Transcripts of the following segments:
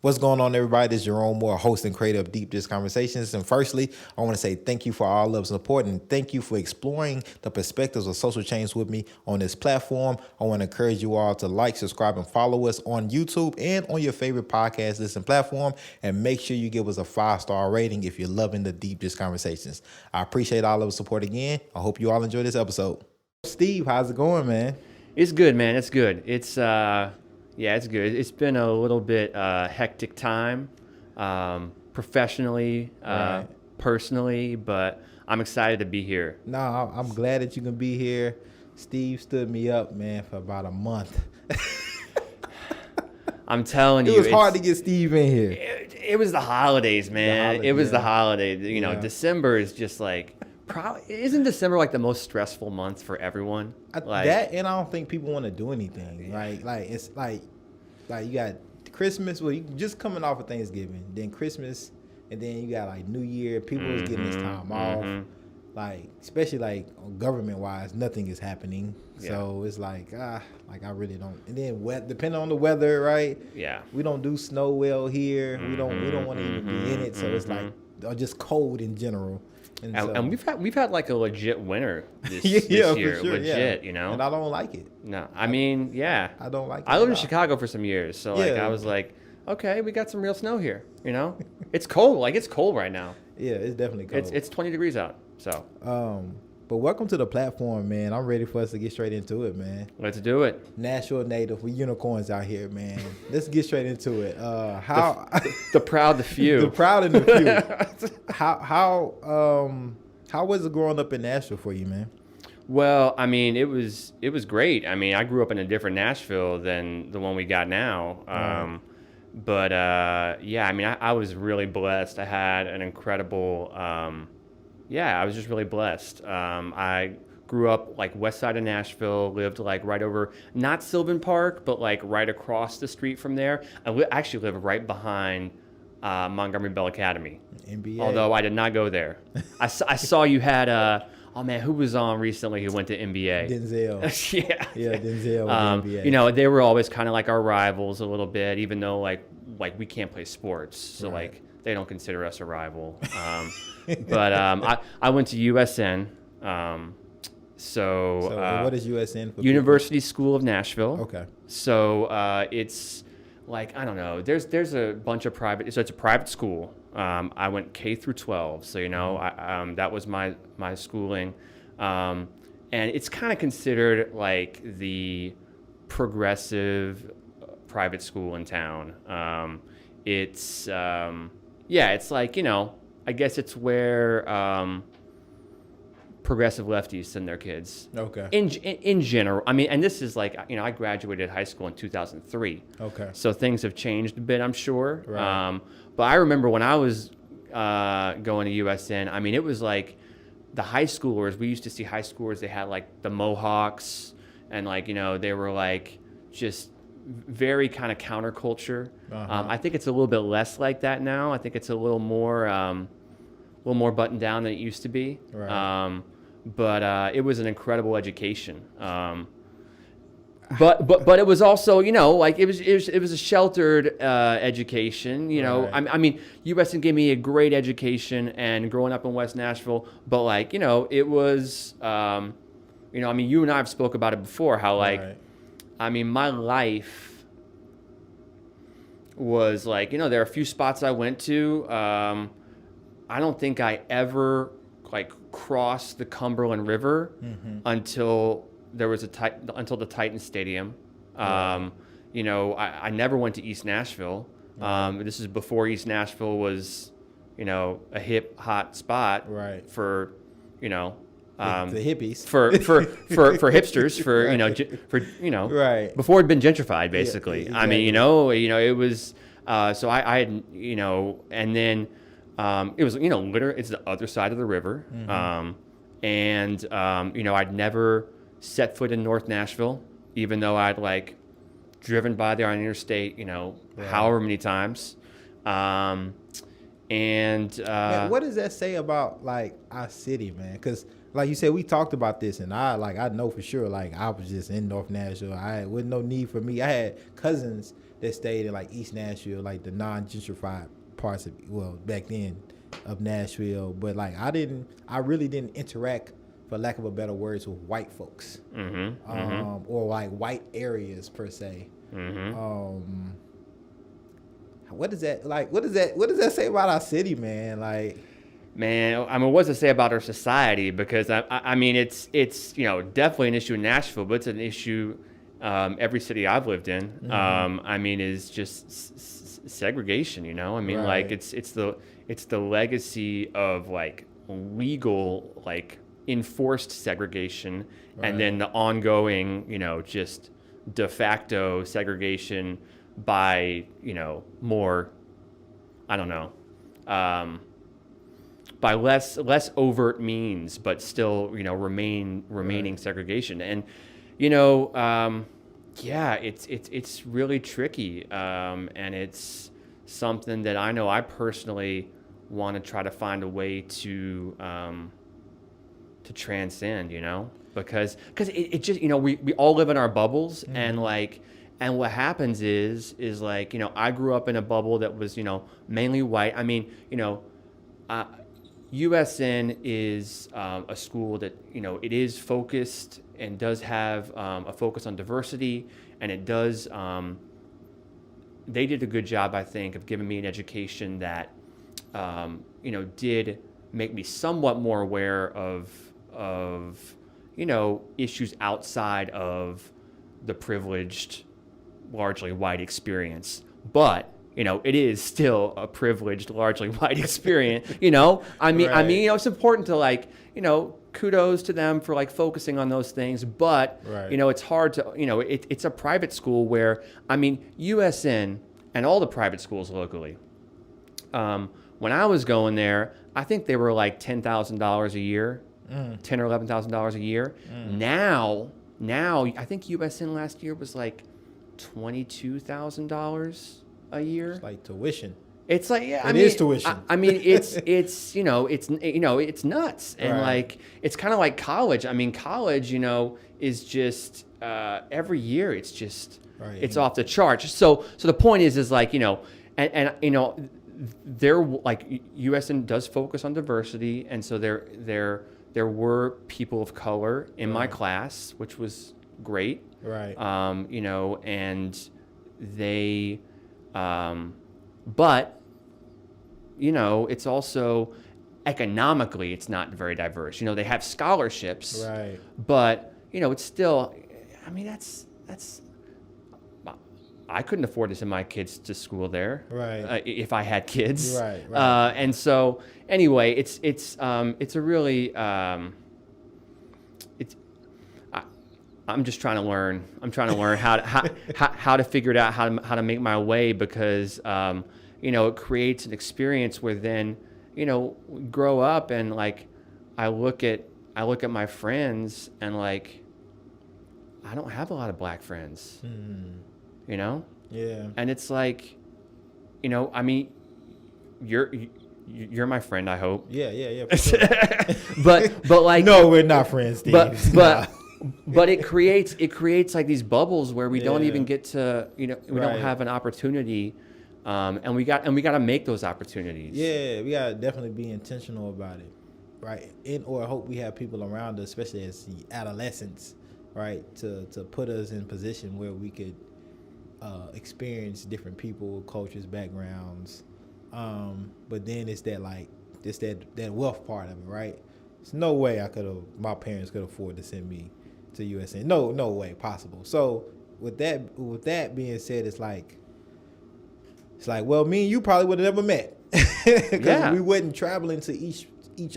What's going on, everybody? This is Jerome Moore, host and creator of Deep Dish Conversations. And firstly, I want to say thank you for all love and support, and thank you for exploring the perspectives of social change with me on this platform. I want to encourage you all to like, subscribe, and follow us on YouTube and on your favorite podcast listen platform. And make sure you give us a 5-star rating if you're loving the Deep Dish Conversations. I appreciate all of the support again. I hope you all enjoy this episode. Steve, how's it going, man? It's good, man. It's good. It's good. It's been a little bit hectic time, professionally, Right. personally, but I'm excited to be here. No, I'm glad that you can be here. Steve stood me up, man, for about a month. I'm telling you, It was hard to get Steve in here. It was the holidays, man. It was the holidays. You know, Yeah. December is just like, isn't December like the most stressful month for everyone? That, and I don't think people want to do anything. Like it's like you got Christmas. Well, you just coming off of Thanksgiving, then Christmas, and then you got like New Year. People is getting this time off. Like, especially like government wise, nothing is happening. So it's like I really don't. And then depending on the weather, right? Yeah. We don't do snow well here. We don't want to even be in it. So it's like just cold in general. And we've had like a legit winter this Yeah, year, for sure, legit, you know. And I don't like it. No, I mean, yeah. I don't like it. I lived in at all. Chicago for some years, so like Yeah. I was like, okay, we got some real snow here, you know. It's cold, like it's cold right now. Yeah, it's definitely cold. It's 20 degrees out, so But welcome to the platform, man. I'm ready for us to get straight into it, man. let's do it. Nashville native, we unicorns out here, man. Let's get straight into it. The proud, the few. The proud and the few. How was it growing up in Nashville for you, man? Well, I mean, it was great. I mean, I grew up in a different Nashville than the one we got now. But yeah, I mean, I was really blessed. I had an incredible, I was just really blessed. I grew up like west side of Nashville, lived like right over, not Sylvan Park, but like right across the street from there. I actually live right behind Montgomery Bell Academy. NBA. Although I did not go there. I saw you had oh man, who was on recently who went to NBA? Denzel. Yeah. Yeah, Denzel with NBA. You know, they were always kind of like our rivals a little bit, even though like we can't play sports, so Right. like they don't consider us a rival. But I went to USN. So what is USN for? University School of Nashville. Okay. So it's like, I don't know, there's a bunch of private, so it's a private school. I went K through 12, so you know, that was my schooling, and it's kind of considered like the progressive private school in town. It's it's like, you know, I guess it's where progressive lefties send their kids. Okay. In general, I mean, and this is like, you know, I graduated high school in 2003. Okay. So things have changed a bit, I'm sure. Right. But I remember when I was going to USN, I mean, it was like the high schoolers, we used to see high schoolers, they had like the mohawks and like, you know, they were like just very kind of counterculture. I think it's a little bit less like that now. I think it's a little more buttoned down than it used to be. Right. But it was an incredible education. But it was also, you know, like it was a sheltered education. You know, Right. I mean, USN gave me a great education, and growing up in West Nashville. But like, you know, it was, you know, I mean, you and I have spoke about it before. How like, Right. I mean, my life was like, you know, there are a few spots I went to. I don't think I ever like crossed the Cumberland River until there was until the Titans Stadium. You know, I never went to East Nashville. This is before East Nashville was, you know, a hip hot spot Right. for, you know, the hippies. for hipsters, for Right. you know, for you know, Right. before it'd been gentrified, basically. Yeah, I mean, exactly. you know, it was. So I had, you know, and then it was, you know, literally it's the other side of the river, and you know, I'd never set foot in North Nashville, even though I'd like driven by there on interstate, you know, however many times. Man, what does that say about like our city, man? Because like you said, we talked about this, and I know for sure, like I was just in North Nashville. I wasn't no need for me. I had cousins that stayed in like East Nashville, like the non-gentrified parts of, well, back then, of Nashville. But like I really didn't interact, for lack of a better words, with white folks, or like white areas per se. What does that say about our city, man? Like, Man, I mean, what's it say about our society? Because I mean, it's definitely an issue in Nashville, but it's an issue every city I've lived in. I mean, is just segregation. I mean, like it's the legacy of like legal, like enforced segregation, and then the ongoing, just de facto segregation by more, I don't know. By less overt means, but still, remaining segregation. And, it's really tricky. And it's something that I know I personally want to try to find a way to transcend, because it just, we all live in our bubbles, and what happens is like, I grew up in a bubble that was, mainly white. I mean, USN is a school that, it is focused and does have a focus on diversity, and it does, they did a good job, I think, of giving me an education that, did make me somewhat more aware of issues outside of the privileged, largely white experience. But it is still a privileged, largely white experience. I mean, it's important to like, kudos to them for like focusing on those things. But it's hard to, it's a private school where, I mean, USN and all the private schools locally. When I was going there, I think they were like $10,000 a year, $10,000 or $11,000 a year. Now, I think USN last year was like $22,000 a year. It's like tuition. It's like, yeah, it is tuition. I mean, it's nuts. And like, it's kind of like college. I mean, college, is just, every year it's just, it's off the charts. So the point is like, and there, like, USN does focus on diversity. And so there were people of color in my class, which was great. And they, but, it's also economically, it's not very diverse. They have scholarships, but, it's still, I mean, that's, I couldn't afford to send my kids to school there, if I had kids. And so anyway, it's a really, I'm just trying to learn. I'm trying to learn how to figure it out, how to make my way, because it creates an experience where then we grow up, and like I look at my friends, and like I don't have a lot of black friends. And it's like, I mean, you're my friend, I hope. Yeah, for sure. but like, no, we're not friends, Steve. But it creates like these bubbles where we don't even get to, we don't have an opportunity, and we got to make those opportunities. Yeah, we got to definitely be intentional about it, right? Or I hope we have people around us, especially as the adolescents, right, to put us in position where we could experience different people, cultures, backgrounds. But then it's that wealth part of it, right? There's no way my parents could afford to send me to USN. No way possible. So with that being said, it's like, well, me and you probably would have never met, because we wasn't traveling to each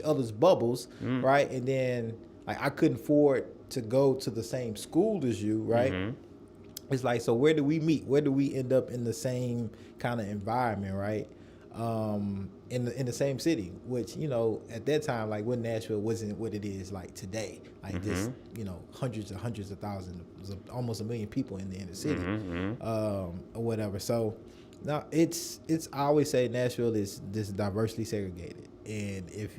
other's bubbles, right? And then like I couldn't afford to go to the same school as you, right? It's like, so where do we meet? Where do we end up in the same kind of environment, right? In the same city, which, at that time, like when Nashville wasn't what it is like today, like this, hundreds of thousands, almost 1 million people in the inner city, or whatever. So now it's I always say Nashville is this diversely segregated, and if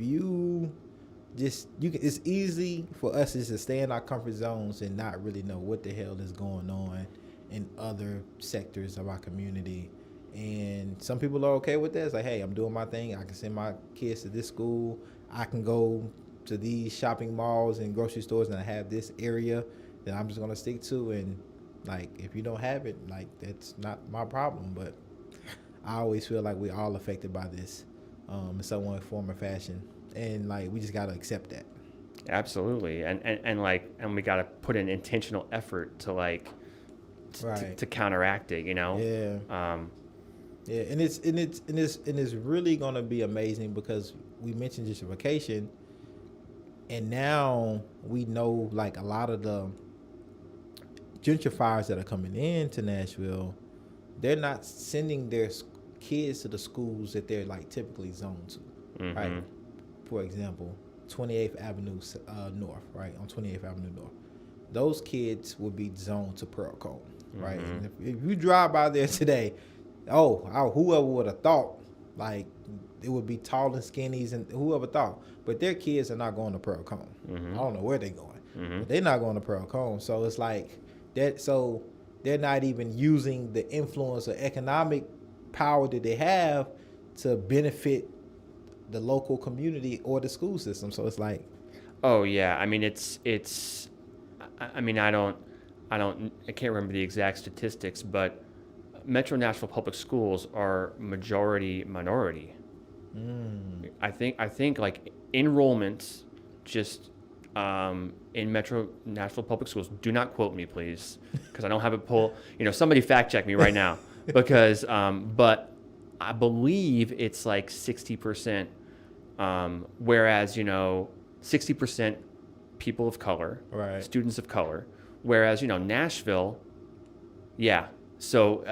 it's easy for us is to stay in our comfort zones and not really know what the hell is going on, in other sectors of our community. And some people are okay with that. It's like, hey, I'm doing my thing. I can send my kids to this school. I can go to these shopping malls and grocery stores, and I have this area that I'm just gonna stick to. And like, if you don't have it, like, that's not my problem. But I always feel like we're all affected by this, in some way, form, or fashion, and like, we just gotta accept that. Absolutely. And we got to put an intentional effort to like Right. to counteract it, Yeah. Yeah, and it's really gonna be amazing because we mentioned gentrification, and now we know like a lot of the gentrifiers that are coming into Nashville, they're not sending their kids to the schools that they're like typically zoned to, right? For example, 28th Avenue North, right, on 28th Avenue North. Those kids would be zoned to Pearl Cone, right? And if you drive by there today, whoever would have thought, like, it would be tall and skinnies, and whoever thought. But their kids are not going to Pearl Cone. I don't know where they're going, but they're not going to Pearl Cone. So it's like that. So they're not even using the influence or economic power that they have to benefit the local community or the school system. So it's like, oh yeah, I mean I mean I can't remember the exact statistics, but Metro Nashville Public Schools are majority minority. I think like enrollments just in Metro Nashville Public Schools, do not quote me please, because I don't have it pulled. Somebody fact check me right now, because but I believe it's like 60%, whereas 60% people of color, right, students of color, whereas Nashville, yeah. So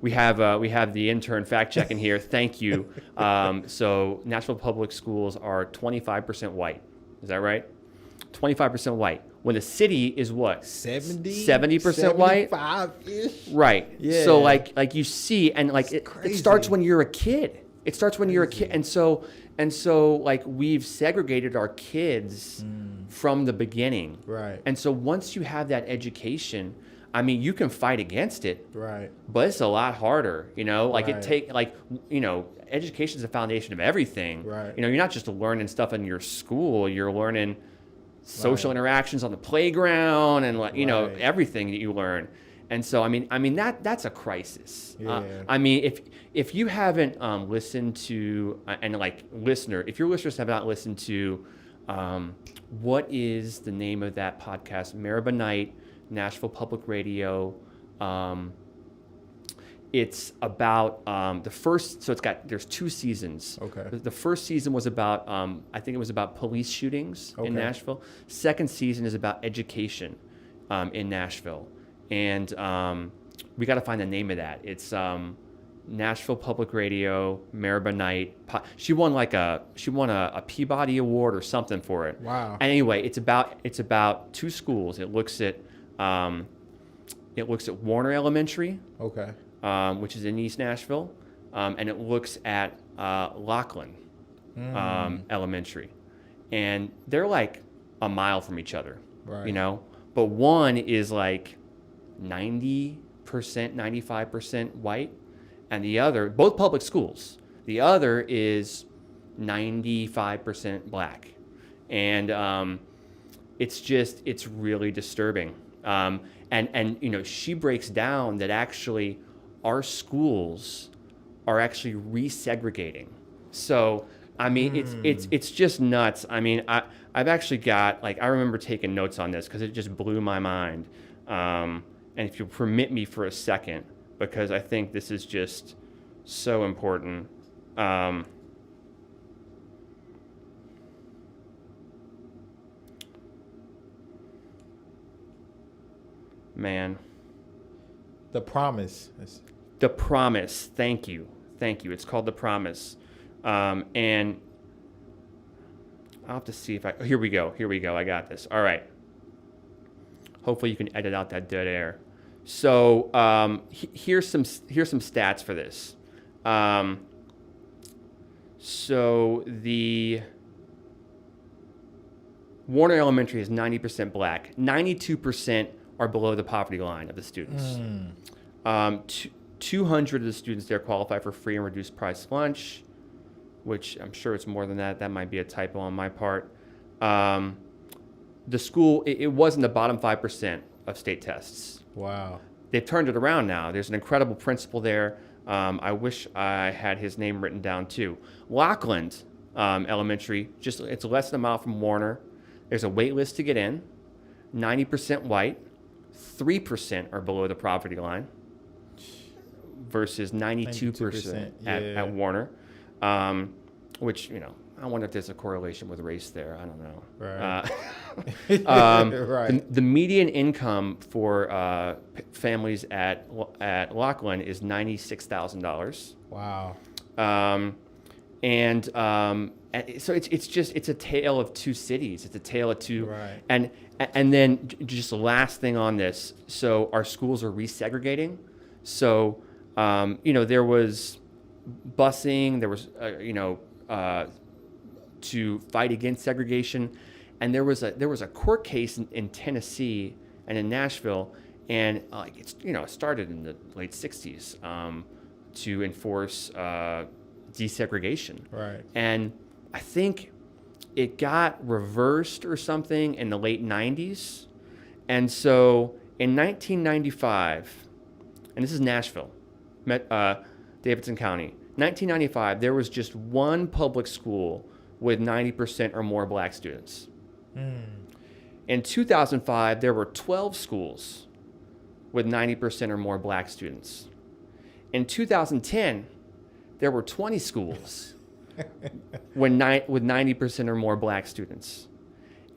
we have the intern fact checking here. Thank you. So Nashville Public Schools are 25% white. Is that right? 25% white. When the city is what? 70% white? 75-ish? Right. Yeah. So like you see, and like it starts when you're a kid. It starts when you're a kid. And so like we've segregated our kids from the beginning. Right. And so once you have that education, I mean, you can fight against it. Right. But it's a lot harder, like Right. Education is the foundation of everything. Right. You're not just learning stuff in your school, you're learning social interactions on the playground and Right. everything that you learn. And so I mean that's a crisis. Yeah. I mean if you haven't listened to if your listeners have not listened to what is the name of that podcast? Maribel Knight, Nashville Public Radio. It's about there's 2 seasons. Okay. The first season was about I think it was about police shootings in Okay. Nashville. Second season is about education in Nashville, and we got to find the name of that. It's Nashville Public Radio, Maribel Knight. She won a Peabody Award or something for it. Wow. Anyway, it's about 2 schools. It looks at Warner Elementary, Okay. which is in East Nashville, and it looks at Laughlin Elementary, and they're like a mile from each other. Right. But one is like 90%, 95% white, and the other, both public schools, the other is 95% black. And it's really disturbing. And she breaks down that actually our schools are actually resegregating. So, I mean, it's just nuts. I mean, I've actually got, I remember taking notes on this because it just blew my mind. And if you'll permit me for a second, because I think this is just so important. Man. The Promise. The Promise. Thank you. It's called The Promise. And I'll have to see if here we go. I got this. All right. Hopefully you can edit out that dead air. So here's some stats for this. So the Warner Elementary is 90% black, 92% are below the poverty line of the students. 200 of the students there qualify for free and reduced price lunch, which I'm sure it's more than that. That might be a typo on my part. The school, it was in the bottom 5% of state tests. Wow. They've turned it around now. There's an incredible principal there. I wish I had his name written down too. Lockland Elementary, it's less than a mile from Warner. There's a wait list to get in. 90% white, 3% are below the poverty line versus 92% at Warner, which, I wonder if there's a correlation with race there. I don't know. Right. The median income for families at Lockland is $96,000. Wow. So it's a tale of two cities. It's a tale of two. Right. And then just the last thing on this. So our schools are resegregating. So there was busing. There was to fight against segregation, and there was a court case in Tennessee and in Nashville, and it started in the late '60s to enforce desegregation. Right. And I think it got reversed or something in the late '90s, and so in 1995, and this is Nashville, Davidson County, 1995, there was just one public school with 90% or more black students. In 2005, there were 12 schools with 90% or more black students. In 2010, there were 20 schools with 90% or more black students.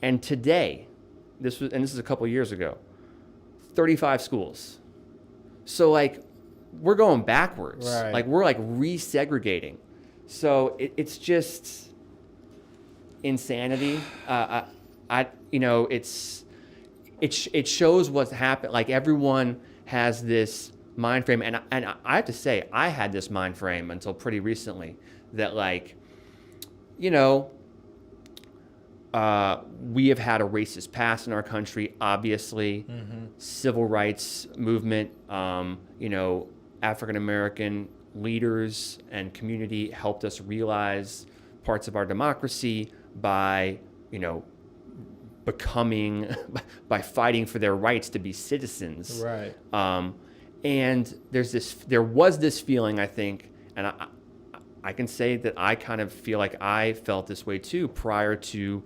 And today, this is a couple of years ago, 35 schools. So we're going backwards. Right. We're resegregating. So it's just insanity. It shows what's happened. Everyone has this mind frame, and I have to say, I had this mind frame until pretty recently that we have had a racist past in our country, obviously. Civil rights movement, African American leaders and community helped us realize parts of our democracy by by fighting for their rights to be citizens. Right. And there was this feeling, I think, and I can say that I kind of feel like I felt this way too prior to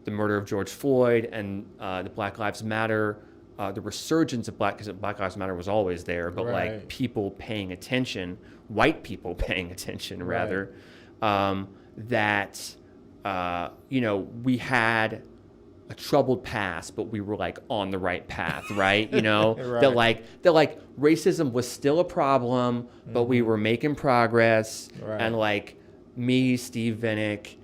the murder of George Floyd and the Black Lives Matter, the resurgence of because Black Lives Matter was always there, but Right. people paying attention, white people paying attention rather, that we had a troubled past, but we were on the right path, right? Right. that racism was still a problem, but we were making progress. Right. And me, Steve Venick,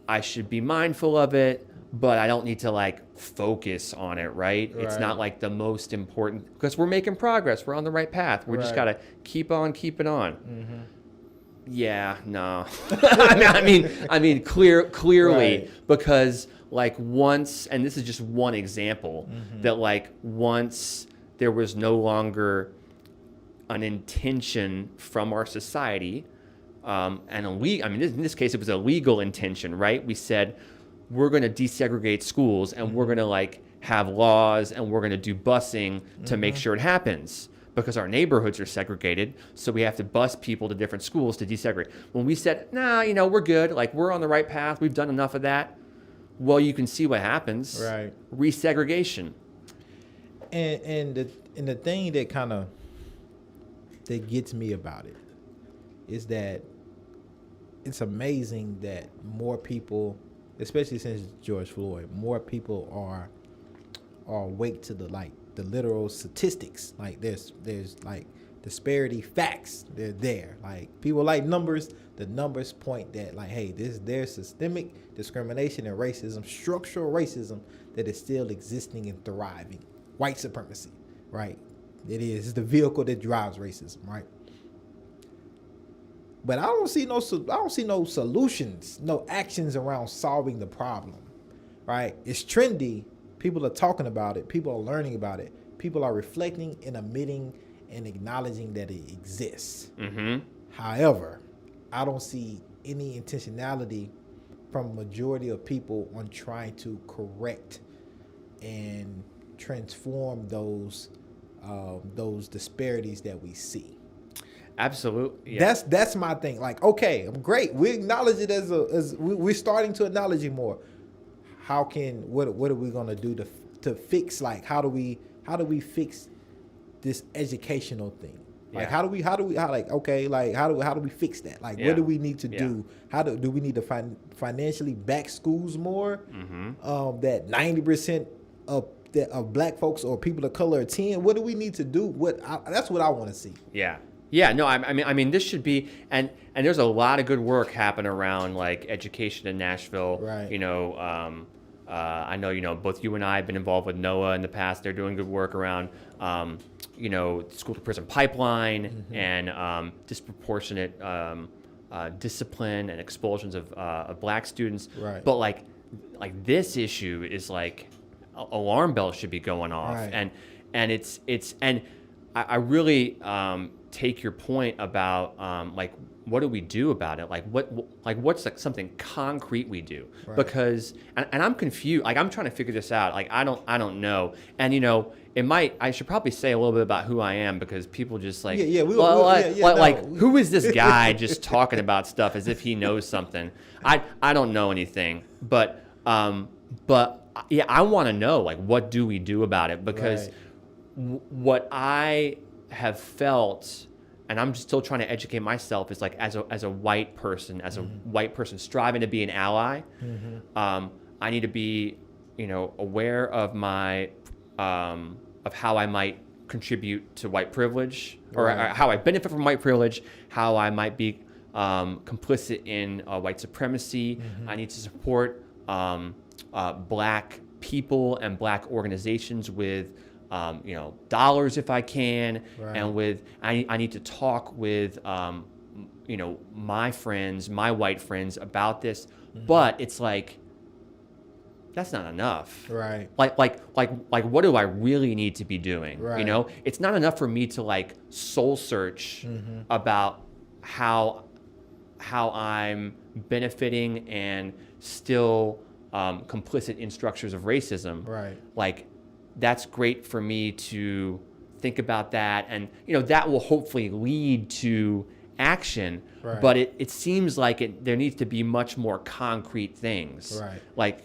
I should be mindful of it, but I don't need to focus on it, right? It's not the most important, because we're making progress. We're on the right path. We just got to keep on keeping on. Yeah, no. I mean, clearly, because once, and this is just one example, that once there was no longer an intention from our society, in this case, it was a legal intention, right? We said, we're going to desegregate schools, and we're going to have laws, and we're going to do busing to make sure it happens. Because our neighborhoods are segregated, so we have to bus people to different schools to desegregate. When we said, nah, we're good, we're on the right path, we've done enough of that, well, you can see what happens. Right. Resegregation. And the thing that that gets me about it is that it's amazing that more people, especially since George Floyd, more people are awake to the literal statistics. There's disparity facts. They're there. People like numbers. The numbers point that hey, there's systemic discrimination and racism, structural racism that is still existing and thriving. White supremacy, right? It's the vehicle that drives racism, right? But I don't see no solutions, no actions around solving the problem, right? It's trendy. People are talking about it. People are learning about it. people are reflecting and admitting and acknowledging that it exists. Mm-hmm. However, I don't see any intentionality from a majority of people on trying to correct and transform those disparities that we see. Absolutely. Yeah. That's my thing. Like, okay, I'm great. We acknowledge it we're starting to acknowledge it more. What are we gonna do to fix? Like, how do we fix this educational thing? Like, how do we fix that? Like, what do we need to do? Do we need to financially back schools more? Mm-hmm. That 90% of black folks or people of color attend. What do we need to do? That's what I want to see. Yeah. Yeah, no, I mean, this should be, and there's a lot of good work happening around like education in Nashville. Right. You know, I know, both you and I have been involved with NOAA in the past. They're doing good work around, school to prison pipeline and disproportionate discipline and expulsions of black students. Right. But like this issue is like alarm bells should be going off, right. and I really take your point about like what do we do about it? What's like something concrete we do? Right. Because and I'm confused. Like I'm trying to figure this out. Like I don't know. And I should probably say a little bit about who I am because people just like who is this guy just talking about stuff as if he knows something? I don't know anything, but yeah, I want to know like what do we do about it because what I have felt, and I'm still trying to educate myself, is like as a white person, white person striving to be an ally, I need to be, aware of my of how I might contribute to white privilege, or how I benefit from white privilege, how I might be complicit in white supremacy. I need to support black people and black organizations with dollars if I can, and I need to talk with my friends, my white friends about this. But it's like that's not enough. Right. Like what do I really need to be doing? Right. It's not enough for me to like soul search about how I'm benefiting and still complicit in structures of racism. Right. Like that's great for me to think about that, and that will hopefully lead to action. Right. But it seems like there needs to be much more concrete things. Right. Like,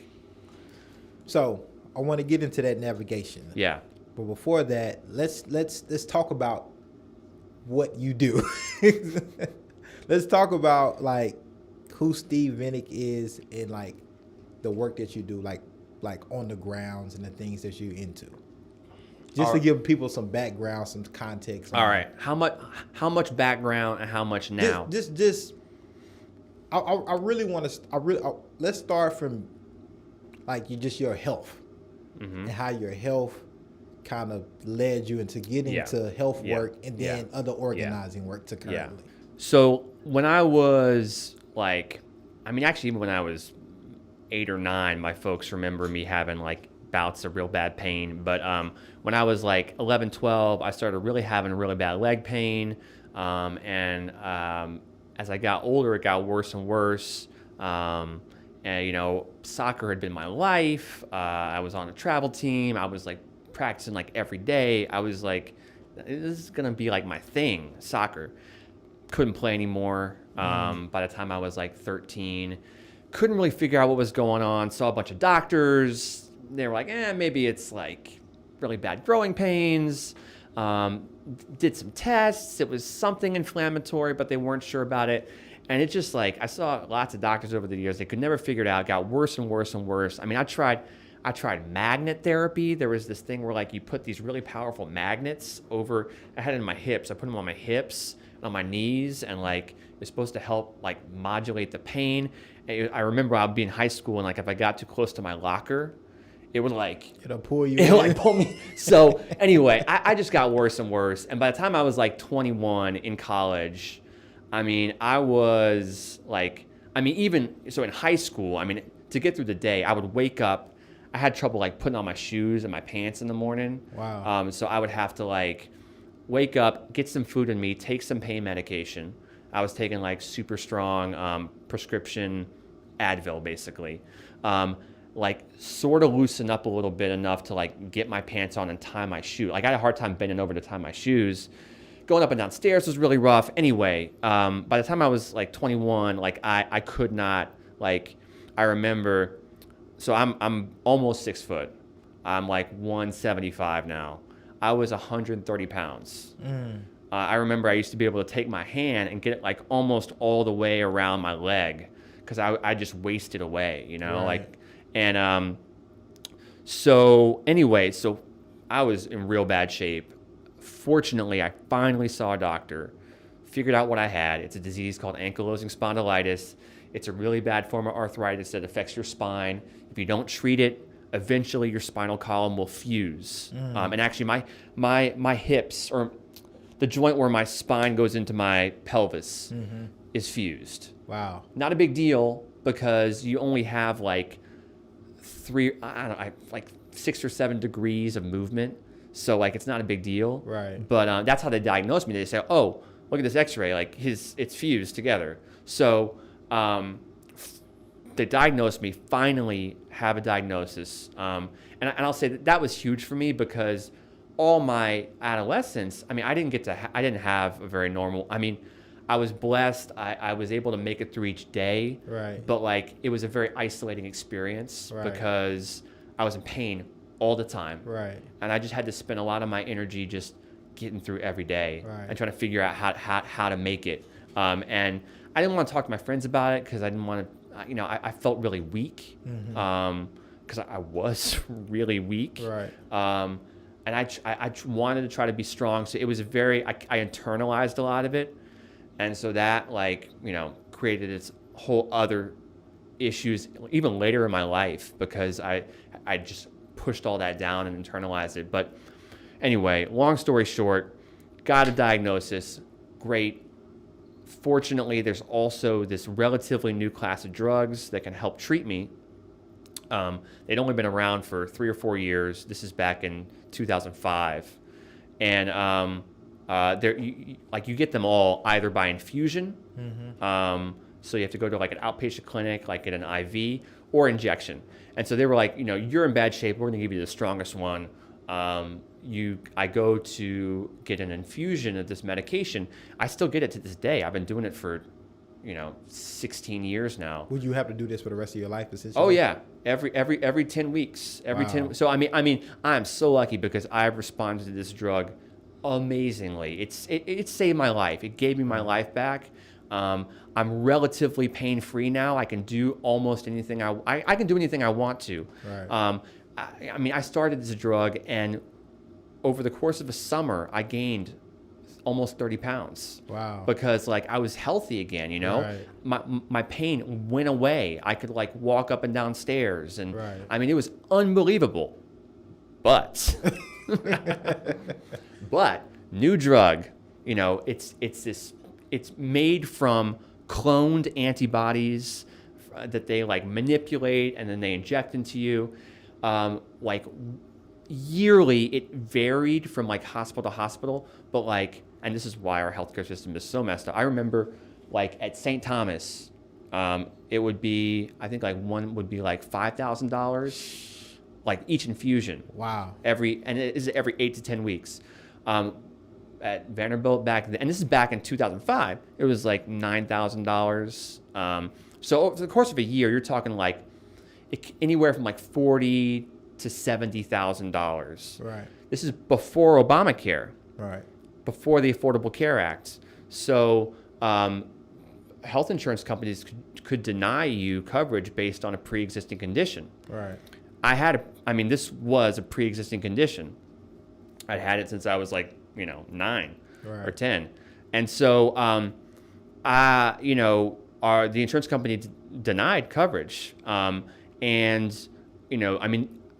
so I want to get into that navigation. Yeah. But before that, let's talk about what you do. Let's talk about like who Steve Venick is and like the work that you do, like on the grounds and the things that you're into. Just to give people some background, some context. All right. How much background and how much now? I really want to. Let's start from like your health and how your health kind of led you into getting to health work and then other organizing work to currently. So when I was actually even when I was 8 or 9, my folks remember me having like bouts of real bad pain. But when I was like 11, 12, I started really having really bad leg pain. And as I got older, it got worse and worse. And, soccer had been my life. I was on a travel team. I was like practicing like every day. I was like, this is going to be like my thing, soccer. Couldn't play anymore by the time I was like 13. Couldn't really figure out what was going on. Saw a bunch of doctors. They were like, maybe it's like really bad growing pains. Did some tests. It was something inflammatory, but they weren't sure about it. And it's just like, I saw lots of doctors over the years. They could never figure it out. It got worse and worse and worse. I mean, I tried magnet therapy. There was this thing where like you put these really powerful magnets over, I had it in my hips. I put them on my hips, on my knees, and like it's supposed to help like modulate the pain. I remember I'd be in high school and like if I got too close to my locker, it'll pull you. It'll like pull me. So anyway, I just got worse and worse. And by the time I was like 21 in college, I mean, even so in high school, I mean, to get through the day, I would wake up, I had trouble like putting on my shoes and my pants in the morning. Wow. So I would have to like wake up, get some food in me, take some pain medication. I was taking like super strong prescription Advil basically. Like sort of loosen up a little bit enough to like get my pants on and tie my shoe. Like I had a hard time bending over to tie my shoes. Going up and down stairs was really rough. Anyway, by the time I was like 21, like I could not, like I remember, so I'm almost 6 foot. I'm like 175 now. I was 130 pounds. I remember I used to be able to take my hand and get it like almost all the way around my leg because I just wasted away, you know, Right. like, and so anyway, so I was in real bad shape. Fortunately, I finally saw a doctor, figured out what I had. It's a disease called ankylosing spondylitis. It's a really bad form of arthritis that affects your spine. If you don't treat it, eventually your spinal column will fuse. And actually my hips, or the joint where my spine goes into my pelvis, is fused. Wow. Not a big deal because you only have like like 6 or 7 degrees of movement. So like it's not a big deal. Right. But that's how they diagnose me. They say, oh, look at this X-ray, like it's fused together. So they diagnosed me, finally have a diagnosis. And I'll say that was huge for me because all my adolescence, I mean, I didn't have a very normal, I mean, I was blessed. I was able to make it through each day. Right. But like it was a very isolating experience because I was in pain all the time. Right. And I just had to spend a lot of my energy just getting through every day and trying to figure out how to make it. And I didn't want to talk to my friends about it because I didn't want to, you know, I felt really weak because I was really weak. Right. And I wanted to try to be strong. So it was I internalized a lot of it. And so that, like, you know, created its whole other issues even later in my life because I just pushed all that down and internalized it. But anyway, long story short, got a diagnosis. Great. Fortunately, there's also this relatively new class of drugs that can help treat me. They'd only been around for 3 or 4 years. This is back in 2005. And you get them all either by infusion. So you have to go to like an outpatient clinic, like get an IV, or injection. And so they were like, you know, you're in bad shape. We're going to give you the strongest one. I go to get an infusion of this medication. I still get it to this day. I've been doing it for, 16 years now. Would you have to do this for the rest of your life, essentially? Oh yeah, every 10 weeks, Wow. 10. So I mean, I'm so lucky because I've responded to this drug amazingly. It saved my life. It gave me my life back. I'm relatively pain-free now. I can do almost anything I can do anything I want to. Right. I mean, I started this drug, and over the course of a summer, I gained almost 30 pounds. Wow. Because like I was healthy again, you know. Right. My pain went away. I could like walk up and down stairs, and Right. I mean, it was unbelievable. But new drug, it's made from cloned antibodies that they like manipulate and then they inject into you. Like yearly, it varied from like hospital to hospital, but like, and this is why our healthcare system is so messed up. I remember like at St. Thomas, it would be, I think like one would be like $5,000, like each infusion. Wow. And it is every 8 to 10 weeks. At Vanderbilt back then, and this is back in 2005, it was like $9,000. So over the course of a year, you're talking like anywhere from like $40,000 to $70,000. Right. This is before Obamacare, Right. before the Affordable Care Act. So health insurance companies could deny you coverage based on a pre-existing condition. Right. This was a pre-existing condition. I'd had it since I was like, 9 Right. or 10. And so, the insurance company denied coverage.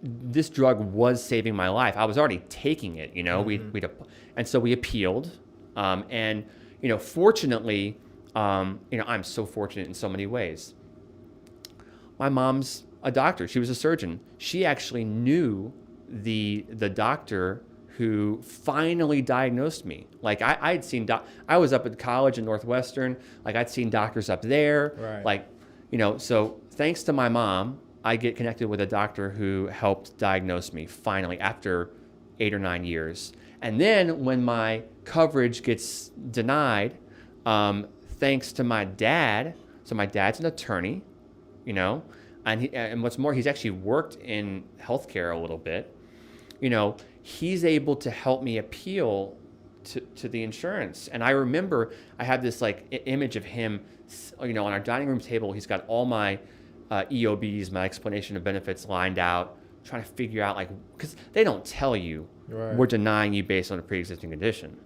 This drug was saving my life. I was already taking it, and so we appealed. Fortunately, I'm so fortunate in so many ways. My mom's a doctor. She was a surgeon. She actually knew the doctor who finally diagnosed me. Like I'd seen, I was up at college in Northwestern. Like I'd seen doctors up there. Right. Like, so thanks to my mom, I get connected with a doctor who helped diagnose me finally after 8 or 9 years. And then when my coverage gets denied, thanks to my dad. So my dad's an attorney, and what's more, he's actually worked in healthcare a little bit. He's able to help me appeal to the insurance. And I remember I have this image of him, on our dining room table. He's got all my EOBs, my explanation of benefits, lined out, trying to figure out because they don't tell you we're denying you based on a pre-existing condition.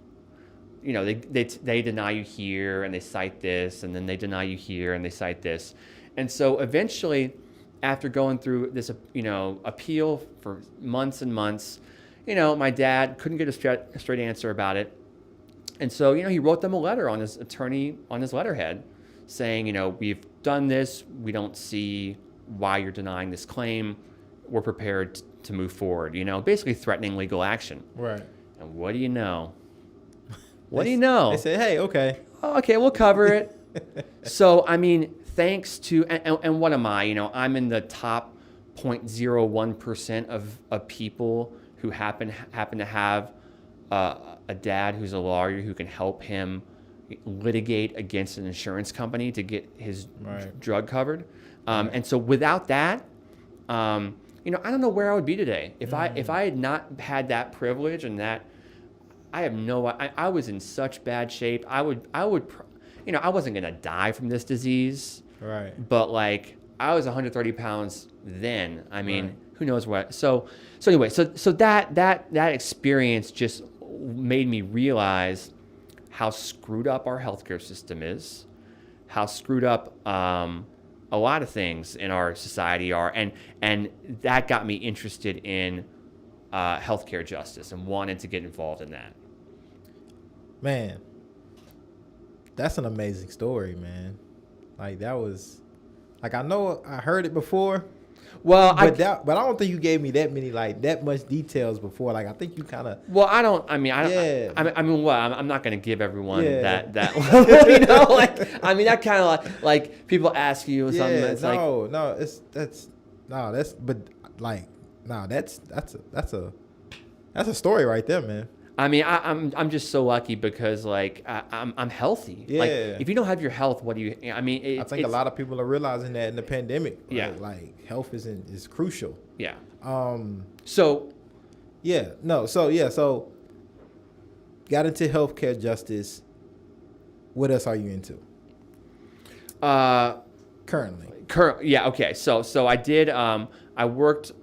They deny you here and they cite this, and then they deny you here and they cite this. And so eventually, after going through this, appeal for months and months, my dad couldn't get a straight answer about it. And so, he wrote them a letter on his letterhead saying, we've done this. We don't see why you're denying this claim. We're prepared to move forward, basically threatening legal action. Right. And what do you know? What do you know? They said, hey, okay. Oh, okay, we'll cover it. So, thanks to, and what am I? I'm in the top 0.01% of people who happen to have a dad who's a lawyer who can help him litigate against an insurance company to get his drug covered. And so without that, I don't know where I would be today. If I had not had that privilege and that, I was in such bad shape. I wasn't going to die from this disease. Right. But I was 130 pounds then. Who knows what? So anyway, so that experience just made me realize how screwed up our healthcare system is, how screwed up a lot of things in our society are, and that got me interested in healthcare justice and wanted to get involved in that. Man, that's an amazing story, man. That was, I know I heard it before. Well, but I don't think you gave me that much details before. I think you kind of. Well, I don't. Yeah. I'm not going to give everyone that. That kind of people ask you something. Yeah, That's that's a story right there, man. I'm just so lucky because I'm healthy. Yeah. If you don't have your health, what do you? I think a lot of people are realizing that in the pandemic. Yeah. Health is crucial. Yeah. So got into healthcare justice. What else are you into? Currently. Yeah. Okay. So I did. I worked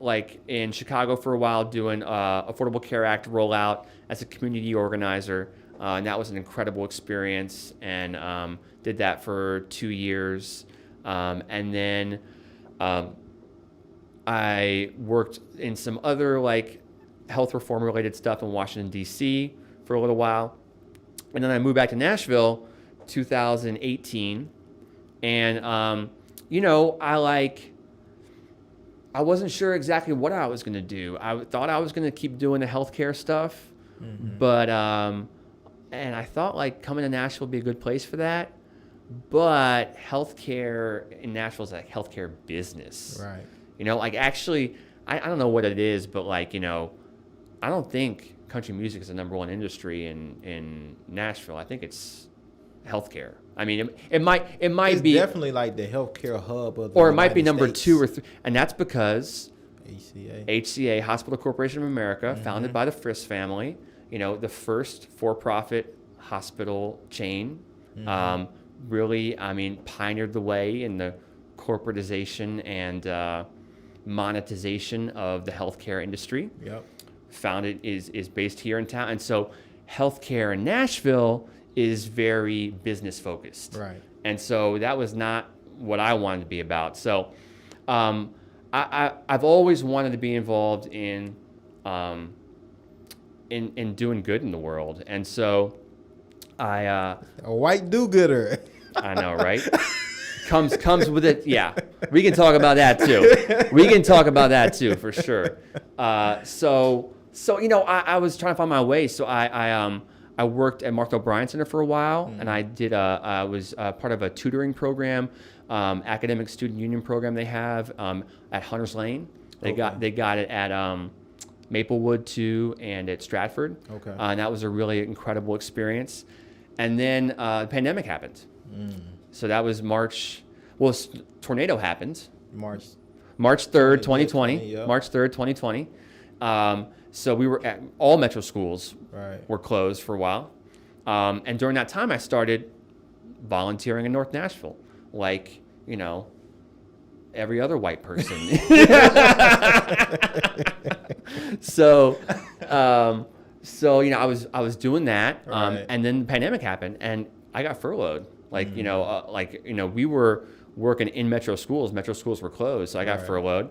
in Chicago for a while doing Affordable Care Act rollout as a community organizer, and that was an incredible experience. And did that for 2 years, and then I worked in some other health reform related stuff in Washington D.C. for a little while, and then I moved back to Nashville, 2018, and I wasn't sure exactly what I was going to do. I thought I was going to keep doing the healthcare stuff, but and I thought coming to Nashville would be a good place for that. But healthcare in Nashville is healthcare business, right? Actually, I don't know what it is, but I don't think country music is the number one industry in Nashville. I think it's healthcare. It might it's be definitely the healthcare hub of the or it might be United number States. 2 or 3, and that's because HCA, Hospital Corporation of America, founded by the Frist family, the first for-profit hospital chain, really, pioneered the way in the corporatization and monetization of the healthcare industry. Yep. Founded is based here in town, and so healthcare in Nashville is very business focused. Right. And so that was not what I wanted to be about. So I've always wanted to be involved in doing good in the world. And so a white do-gooder. I know, right? comes with it. Yeah. We can talk about that too. We can talk about that too, for sure. So I was trying to find my way. So I worked at Mark O'Brien Center for a while, and I was part of a tutoring program, academic student union program they have at Hunters Lane. They got it at Maplewood too, and at Stratford. Okay. And that was a really incredible experience. And then the pandemic happened. So that was March. Well, tornado happened. March 3rd, 2020. Yep. March 3rd, 2020. So we were at all metro schools were closed for a while. And during that time, I started volunteering in North Nashville, like, every other white person. So I was doing that, and then the pandemic happened, and I got furloughed. We were working in metro schools. Metro schools were closed, so I got furloughed.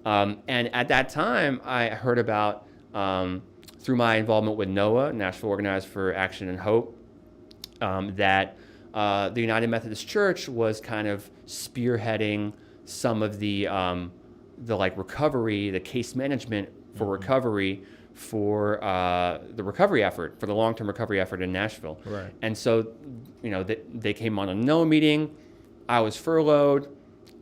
And at that time, I heard about, through my involvement with NOAA, Nashville Organized for Action and Hope, that the United Methodist Church was kind of spearheading some of the recovery, the case management for recovery, for the recovery effort, for the long-term recovery effort in Nashville. Right. And so, they came on a NOAA meeting. I was furloughed.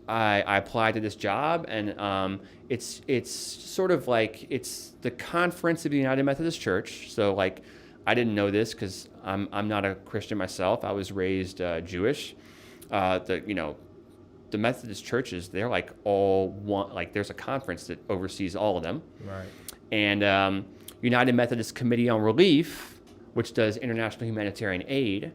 I applied to this job, and it's sort of like it's the Conference of the United Methodist Church. So I didn't know this because I'm not a Christian myself. I was raised Jewish. The Methodist churches, they're all one. There's a conference that oversees all of them. Right. And United Methodist Committee on Relief, which does international humanitarian aid,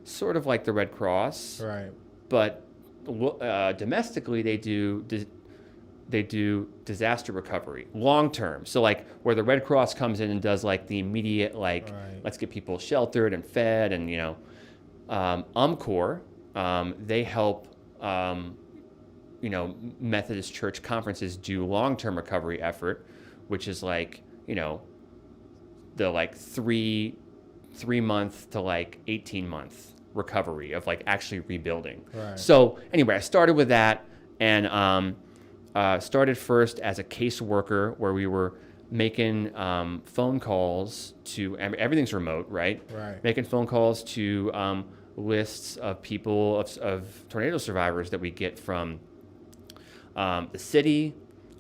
sort of like the Red Cross. Right. But domestically, they do disaster recovery, long term. So where the Red Cross comes in and does the immediate let's get people sheltered and fed, and UMCOR, they help Methodist church conferences do long term recovery effort, which is the 3-month to 18-month recovery of actually rebuilding. Right. So anyway, I started with that, and started first as a caseworker, where we were making phone calls to, everything's remote, right? Right. Making phone calls to lists of people, of tornado survivors that we get from the city,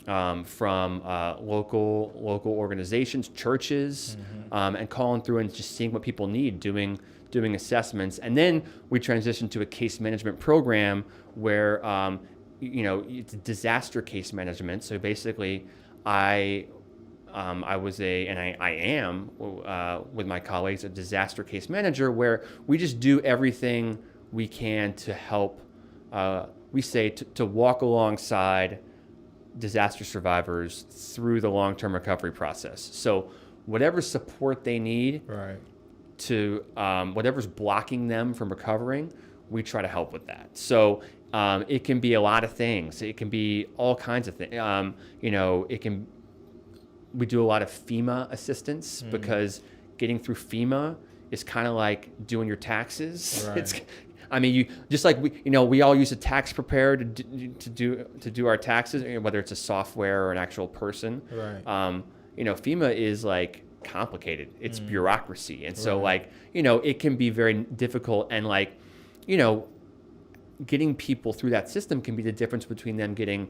from local organizations, churches, and calling through and just seeing what people need, doing assessments. And then we transitioned to a case management program where it's disaster case management. So basically, I was I am with my colleagues a disaster case manager, where we just do everything we can to help. We say to walk alongside disaster survivors through the long-term recovery process. So whatever support they need, to whatever's blocking them from recovering, we try to help with that. So it can be a lot of things. It can be all kinds of things. We do a lot of FEMA assistance, because getting through FEMA is kind of like doing your taxes. Right. You just we all use a tax preparer to do our taxes, whether it's a software or an actual person. Right. FEMA is complicated. It's bureaucracy, and so it can be very difficult, and getting people through that system can be the difference between them getting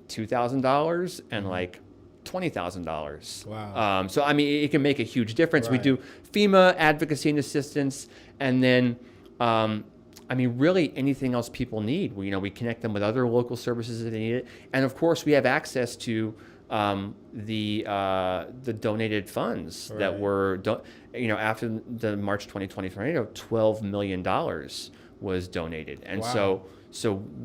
$2,000 and $20,000. Wow. So it can make a huge difference. Right. We do FEMA advocacy and assistance, and then really anything else people need. We connect them with other local services that they need it, and of course we have access to the donated funds that were after the March 2020 tornado, $12 million was donated, and so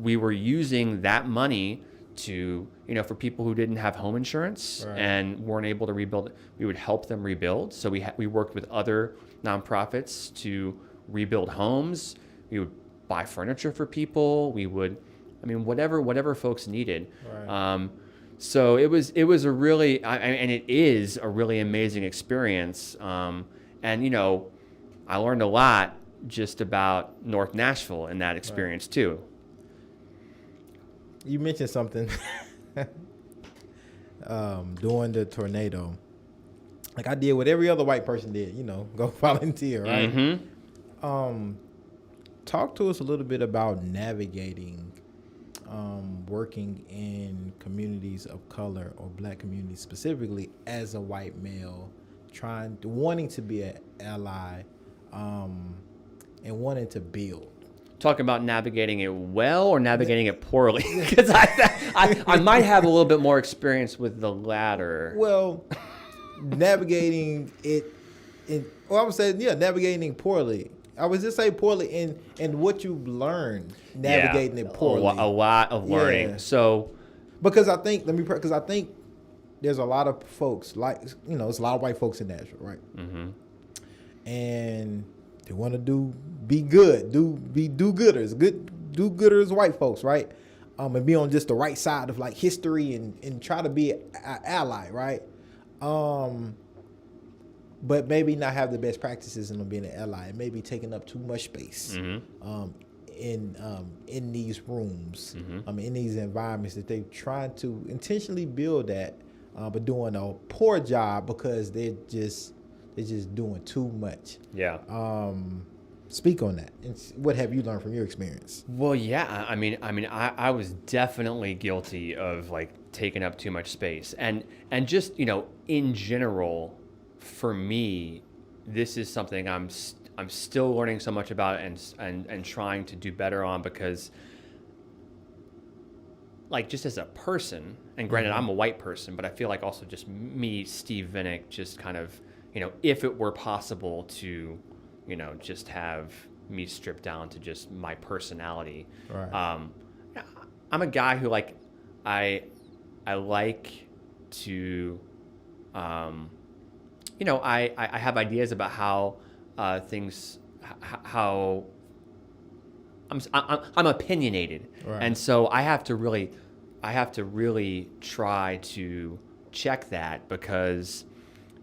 we were using that money to for people who didn't have home insurance and weren't able to rebuild, we would help them rebuild. So we worked with other nonprofits to rebuild homes. We would buy furniture for people. We would, whatever folks needed. Right. So it was a really, and it is a really amazing experience. And I learned a lot just about North Nashville in that experience too. You mentioned something during the tornado. Like I did what every other white person did, go volunteer, right? Mm-hmm. Talk to us a little bit about navigating working in communities of color or black communities specifically as a white male, wanting to be an ally, and wanting to build. Talking about navigating it well or navigating it poorly, because I might have a little bit more experience with the latter. Well, navigating it I would say, navigating it poorly. I would just say poorly in what you've learned navigating it poorly. A lot of learning. Yeah. So, because I think there's a lot of folks it's a lot of white folks in Nashville, right? mm-hmm. And they want to be do-gooders, do-gooders white folks, right? And be on just the right side of like history and try to be an ally, right? But maybe not have the best practices in being an ally, and maybe taking up too much space in these rooms, in these environments that they're trying to intentionally build at, but doing a poor job because they're just doing too much. Yeah. Speak on that. And what have you learned from your experience? Well, yeah. I was definitely guilty of like taking up too much space, and just in general. For me, this is something I'm still learning so much about and trying to do better on, because like just as a person, and granted I'm a white person, but I feel like also just me, Steve Venick, just kind of, if it were possible to, just have me stripped down to just my personality. Right. I'm a guy who like, I like to, I have ideas about how things, how I'm opinionated, right. And so I have to really try to check that, because,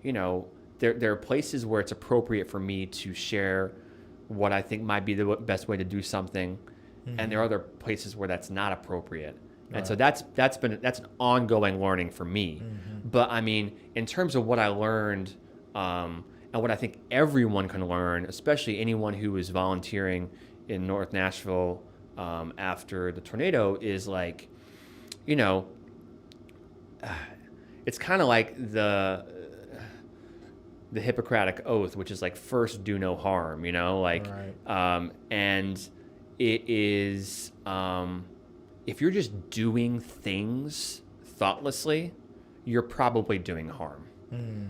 there are places where it's appropriate for me to share what I think might be the best way to do something, and there are other places where that's not appropriate. And so that's an ongoing learning for me. But I mean, in terms of what I learned, and what I think everyone can learn, especially anyone who is volunteering in North Nashville after the tornado, is like, it's kind of like the Hippocratic Oath, which is like first do no harm, Right. And it is. If you're just doing things thoughtlessly, you're probably doing harm.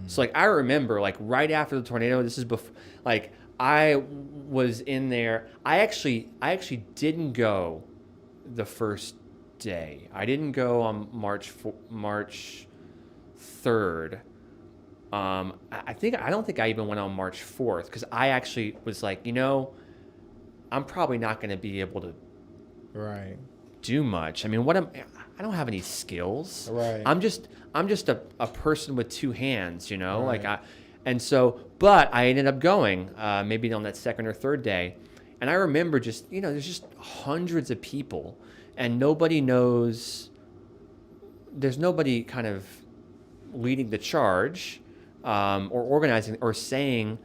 So like I remember like right after the tornado, this is before, like I was in there. I actually didn't go the first day. I didn't go on March 3rd. I don't think I even went on March 4th, because I actually was like, I'm probably not going to be able to Right. do much. I mean, I don't have any skills. Right. I'm just a person with two hands, Right. But I ended up going, maybe on that second or third day. And I remember just, there's just hundreds of people, and there's nobody kind of leading the charge, or organizing or saying,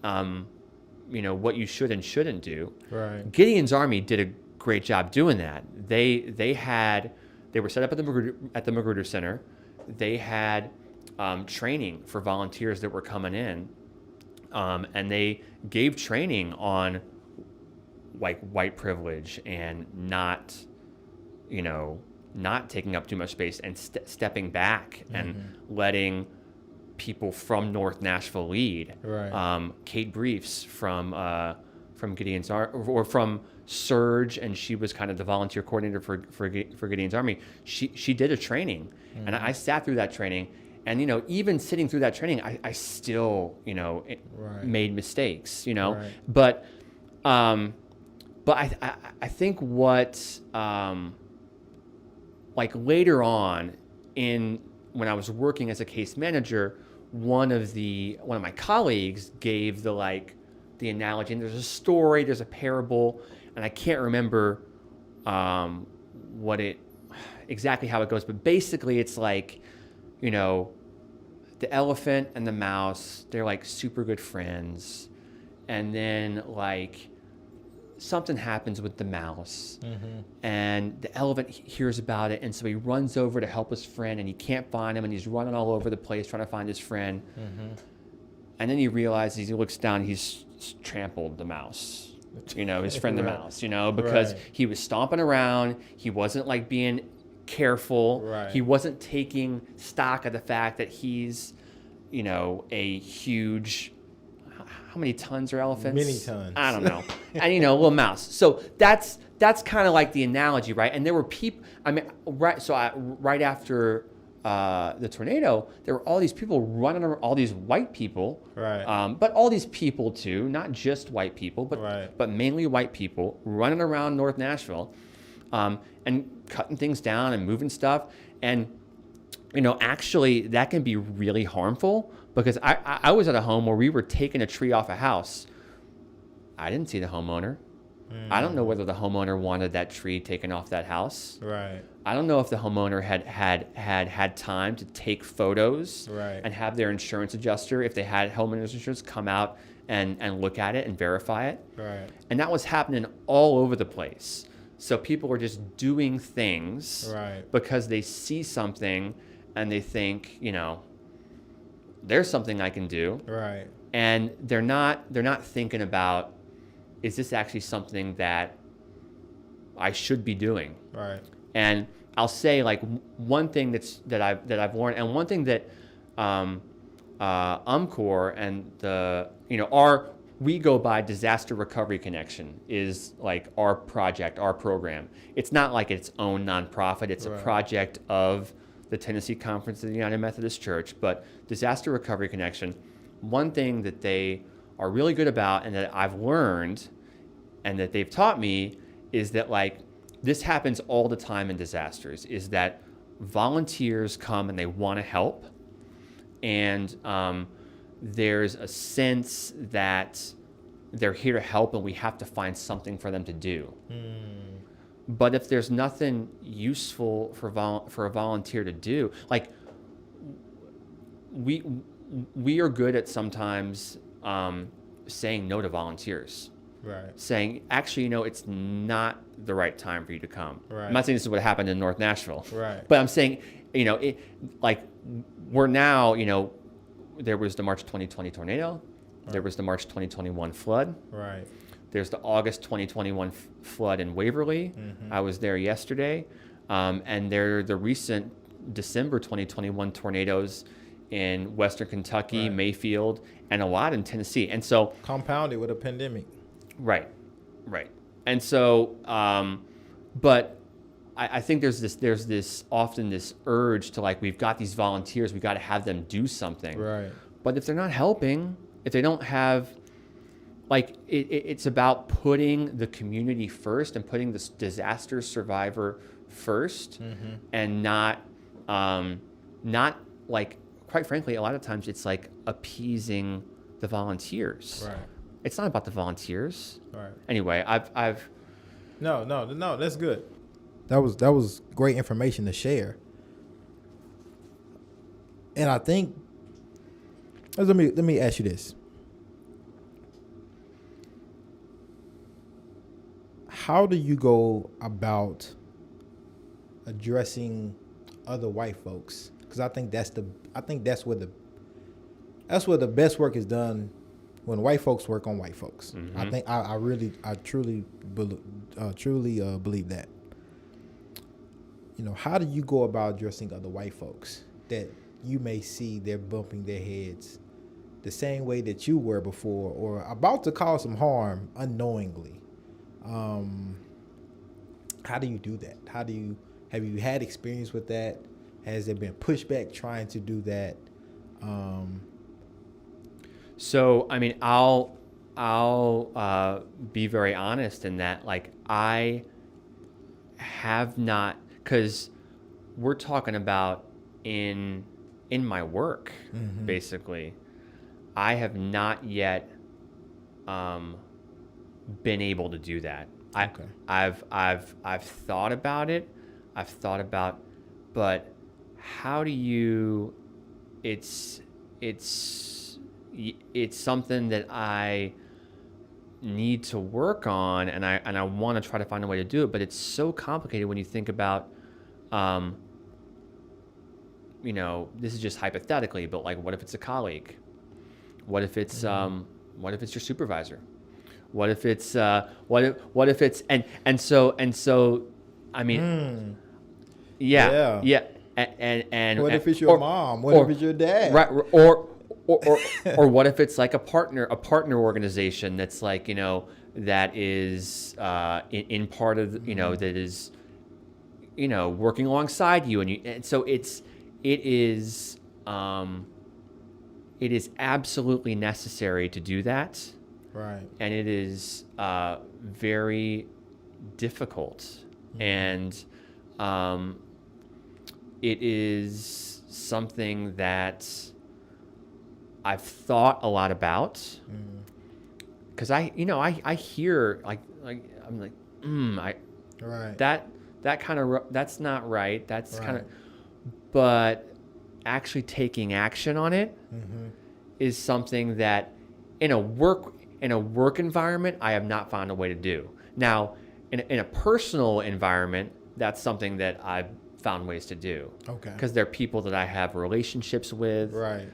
what you should and shouldn't do. Right. Gideon's Army did a great job doing that. They were set up at the Magruder Center. They had training for volunteers that were coming in, and they gave training on like white privilege and not taking up too much space, and stepping back and letting people from North Nashville lead. Right. Kate Briefs from Gideon's or from Surge, and she was kind of the volunteer coordinator for Gideon's Army. She did a training, and I sat through that training, and even sitting through that training, I still Right. made mistakes, Right. but I think what like later on when I was working as a case manager, one of my colleagues gave the analogy, and there's a story, there's a parable, and I can't remember what it exactly how it goes, but basically it's like, you know, the elephant and the mouse, they're like super good friends. And then like something happens with the mouse, and the elephant hears about it, and so he runs over to help his friend, and he can't find him, and he's running all over the place trying to find his friend. And then he realizes, he looks down, he's trampled the mouse, you know, his friend the mouse, you know, because he was stomping around, he wasn't like being careful, he wasn't taking stock of the fact that he's, you know, a huge, how many tons are elephants? Many tons. I don't know. And, you know, a little mouse. So that's kind of like the analogy, right? And there were people, I mean, right after the tornado, there were all these people running around, all these white people, but all these people too, not just white people, but mainly white people running around North Nashville, and cutting things down and moving stuff. And, you know, actually that can be really harmful, because I was at a home where we were taking a tree off a house. I didn't see the homeowner. I don't know whether the homeowner wanted that tree taken off that house. I don't know if the homeowner had time to take photos and have their insurance adjuster, if they had homeowner's insurance, come out and look at it and verify it. And that was happening all over the place. So people were just doing things because they see something and they think, you know, there's something I can do. And they're not thinking about, is this actually something that I should be doing? And I'll say, like, one thing that I've learned, and one thing that UMCOR and the, you know, we go by Disaster Recovery Connection is like our project, our program. It's not like its own nonprofit. It's a project of the Tennessee Conference of the United Methodist Church. But Disaster Recovery Connection, one thing that they are really good about, and that I've learned and that they've taught me, is that, like, this happens all the time in disasters, is that volunteers come and they want to help. And there's a sense that they're here to help and we have to find something for them to do. But if there's nothing useful for a volunteer to do, like, we are good at sometimes saying no to volunteers. Saying, actually, you know, it's not the right time for you to come. I'm not saying this is what happened in North Nashville. But I'm saying, you know, we're now, you know, there was the March 2020 tornado. There was the March 2021 flood. There's the August 2021 flood in Waverly. I was there yesterday. And there are the recent December 2021 tornadoes in Western Kentucky, Mayfield, and a lot in Tennessee. And so compounded with a pandemic. Right. And so, but I think there's this often this urge to, like, we've got these volunteers, we've got to have them do something. But if they're not helping, if they don't have, like, it's about putting the community first and putting this disaster survivor first, and not like, quite frankly, a lot of times it's like appeasing the volunteers. It's not about the volunteers. Anyway, I've No, that's good. That was great information to share. And I think, let me ask you this. How do you go about addressing other white folks? Because I think that's where the best work is done, when white folks work on white folks. I think I truly believe that. You know, how do you go about addressing other white folks that you may see they're bumping their heads the same way that you were before, or about to cause some harm unknowingly? How do you do that? Have you had experience with that? Has there been pushback trying to do that? So, I mean, I'll be very honest in that, like, I have not, because we're talking about in my work, basically, I have not yet been able to do that. I've thought about it. I've thought about, but how do you? It's it's something that I need to work on, and I want to try to find a way to do it, but it's so complicated when you think about, this is just hypothetically, but like, what if it's a colleague? What if it's what if it's your supervisor? What if it's what if it's and so I mean, yeah, and what if it's your mom? What if it's your dad? Right, or what if it's like a partner organization that's like, that is in part of that is working alongside you, and so it is absolutely necessary to do that, right? And it is very difficult, and it is something that I've thought a lot about, because I hear like I'm like, right, that kind of, that's not right. That's right. kind of, but actually taking action on it is something that in a work environment I have not found a way to do. Now, in a personal environment, that's something that I've found ways to do. Okay. Because they're people that I have relationships with. Right.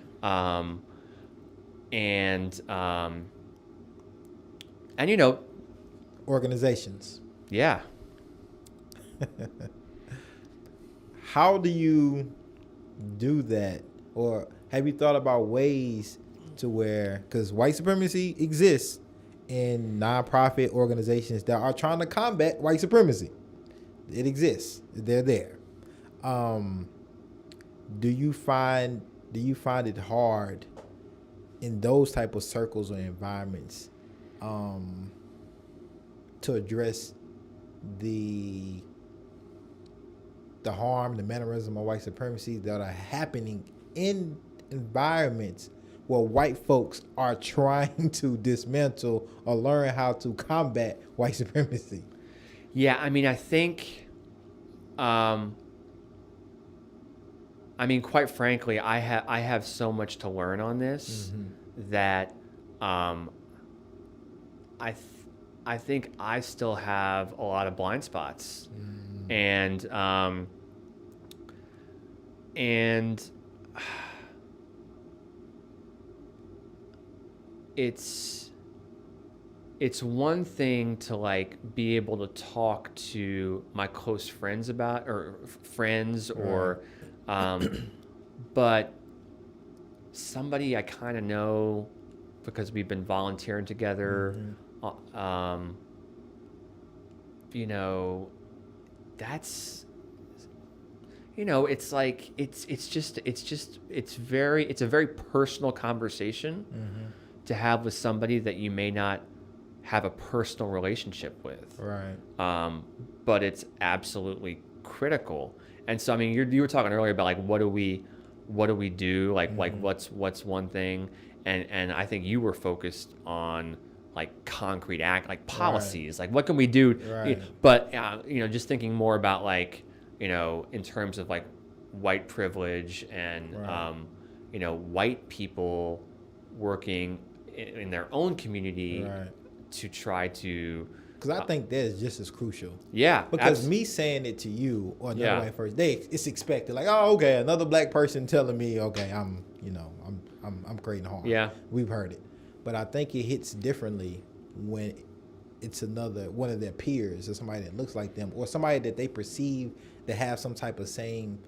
And organizations. Yeah. How do you do that? Or have you thought about ways to where, because white supremacy exists in nonprofit organizations that are trying to combat white supremacy. It exists. They're there. Do you find it hard in those type of circles or environments to address the harm, the mannerism of white supremacy that are happening in environments where white folks are trying to dismantle or learn how to combat white supremacy? Yeah, I mean, I think, quite frankly, I have so much to learn on this that I think I still have a lot of blind spots, and it's one thing to like be able to talk to my close friends about, or friends, or but somebody I kind of know because we've been volunteering together, that's, it's like, it's a very personal conversation to have with somebody that you may not have a personal relationship with. Right. But it's absolutely critical. And so, I mean, you were talking earlier about like, what do we do? Like, what's one thing? And I think you were focused on like concrete like policies, like what can we do? Right. But, just thinking more about like, in terms of like white privilege and, white people working in their own community to try to, because I think that is just as crucial. Yeah. Because me saying it to you or another white person, it's expected. Like, oh, okay, another black person telling me, okay, I'm creating harm. Yeah. We've heard it. But I think it hits differently when it's one of their peers or somebody that looks like them or somebody that they perceive that have some type of same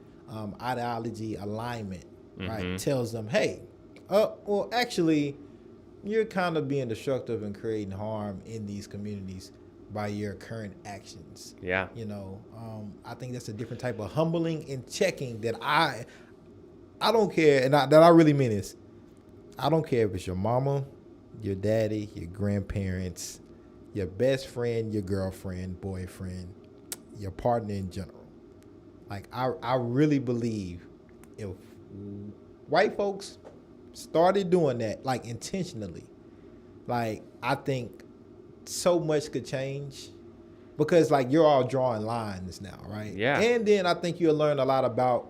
ideology alignment, right? Tells them, hey, well, actually, you're kind of being destructive and creating harm in these communities by your current actions. Yeah. I think that's a different type of humbling and checking that I don't care, and that I really mean this. I don't care if it's your mama, your daddy, your grandparents, your best friend, your girlfriend, boyfriend, your partner in general. Like, I really believe if white folks started doing that, like, intentionally, like, I think so much could change. because like you're all drawing lines now, right? Yeah. And then I think you'll learn a lot about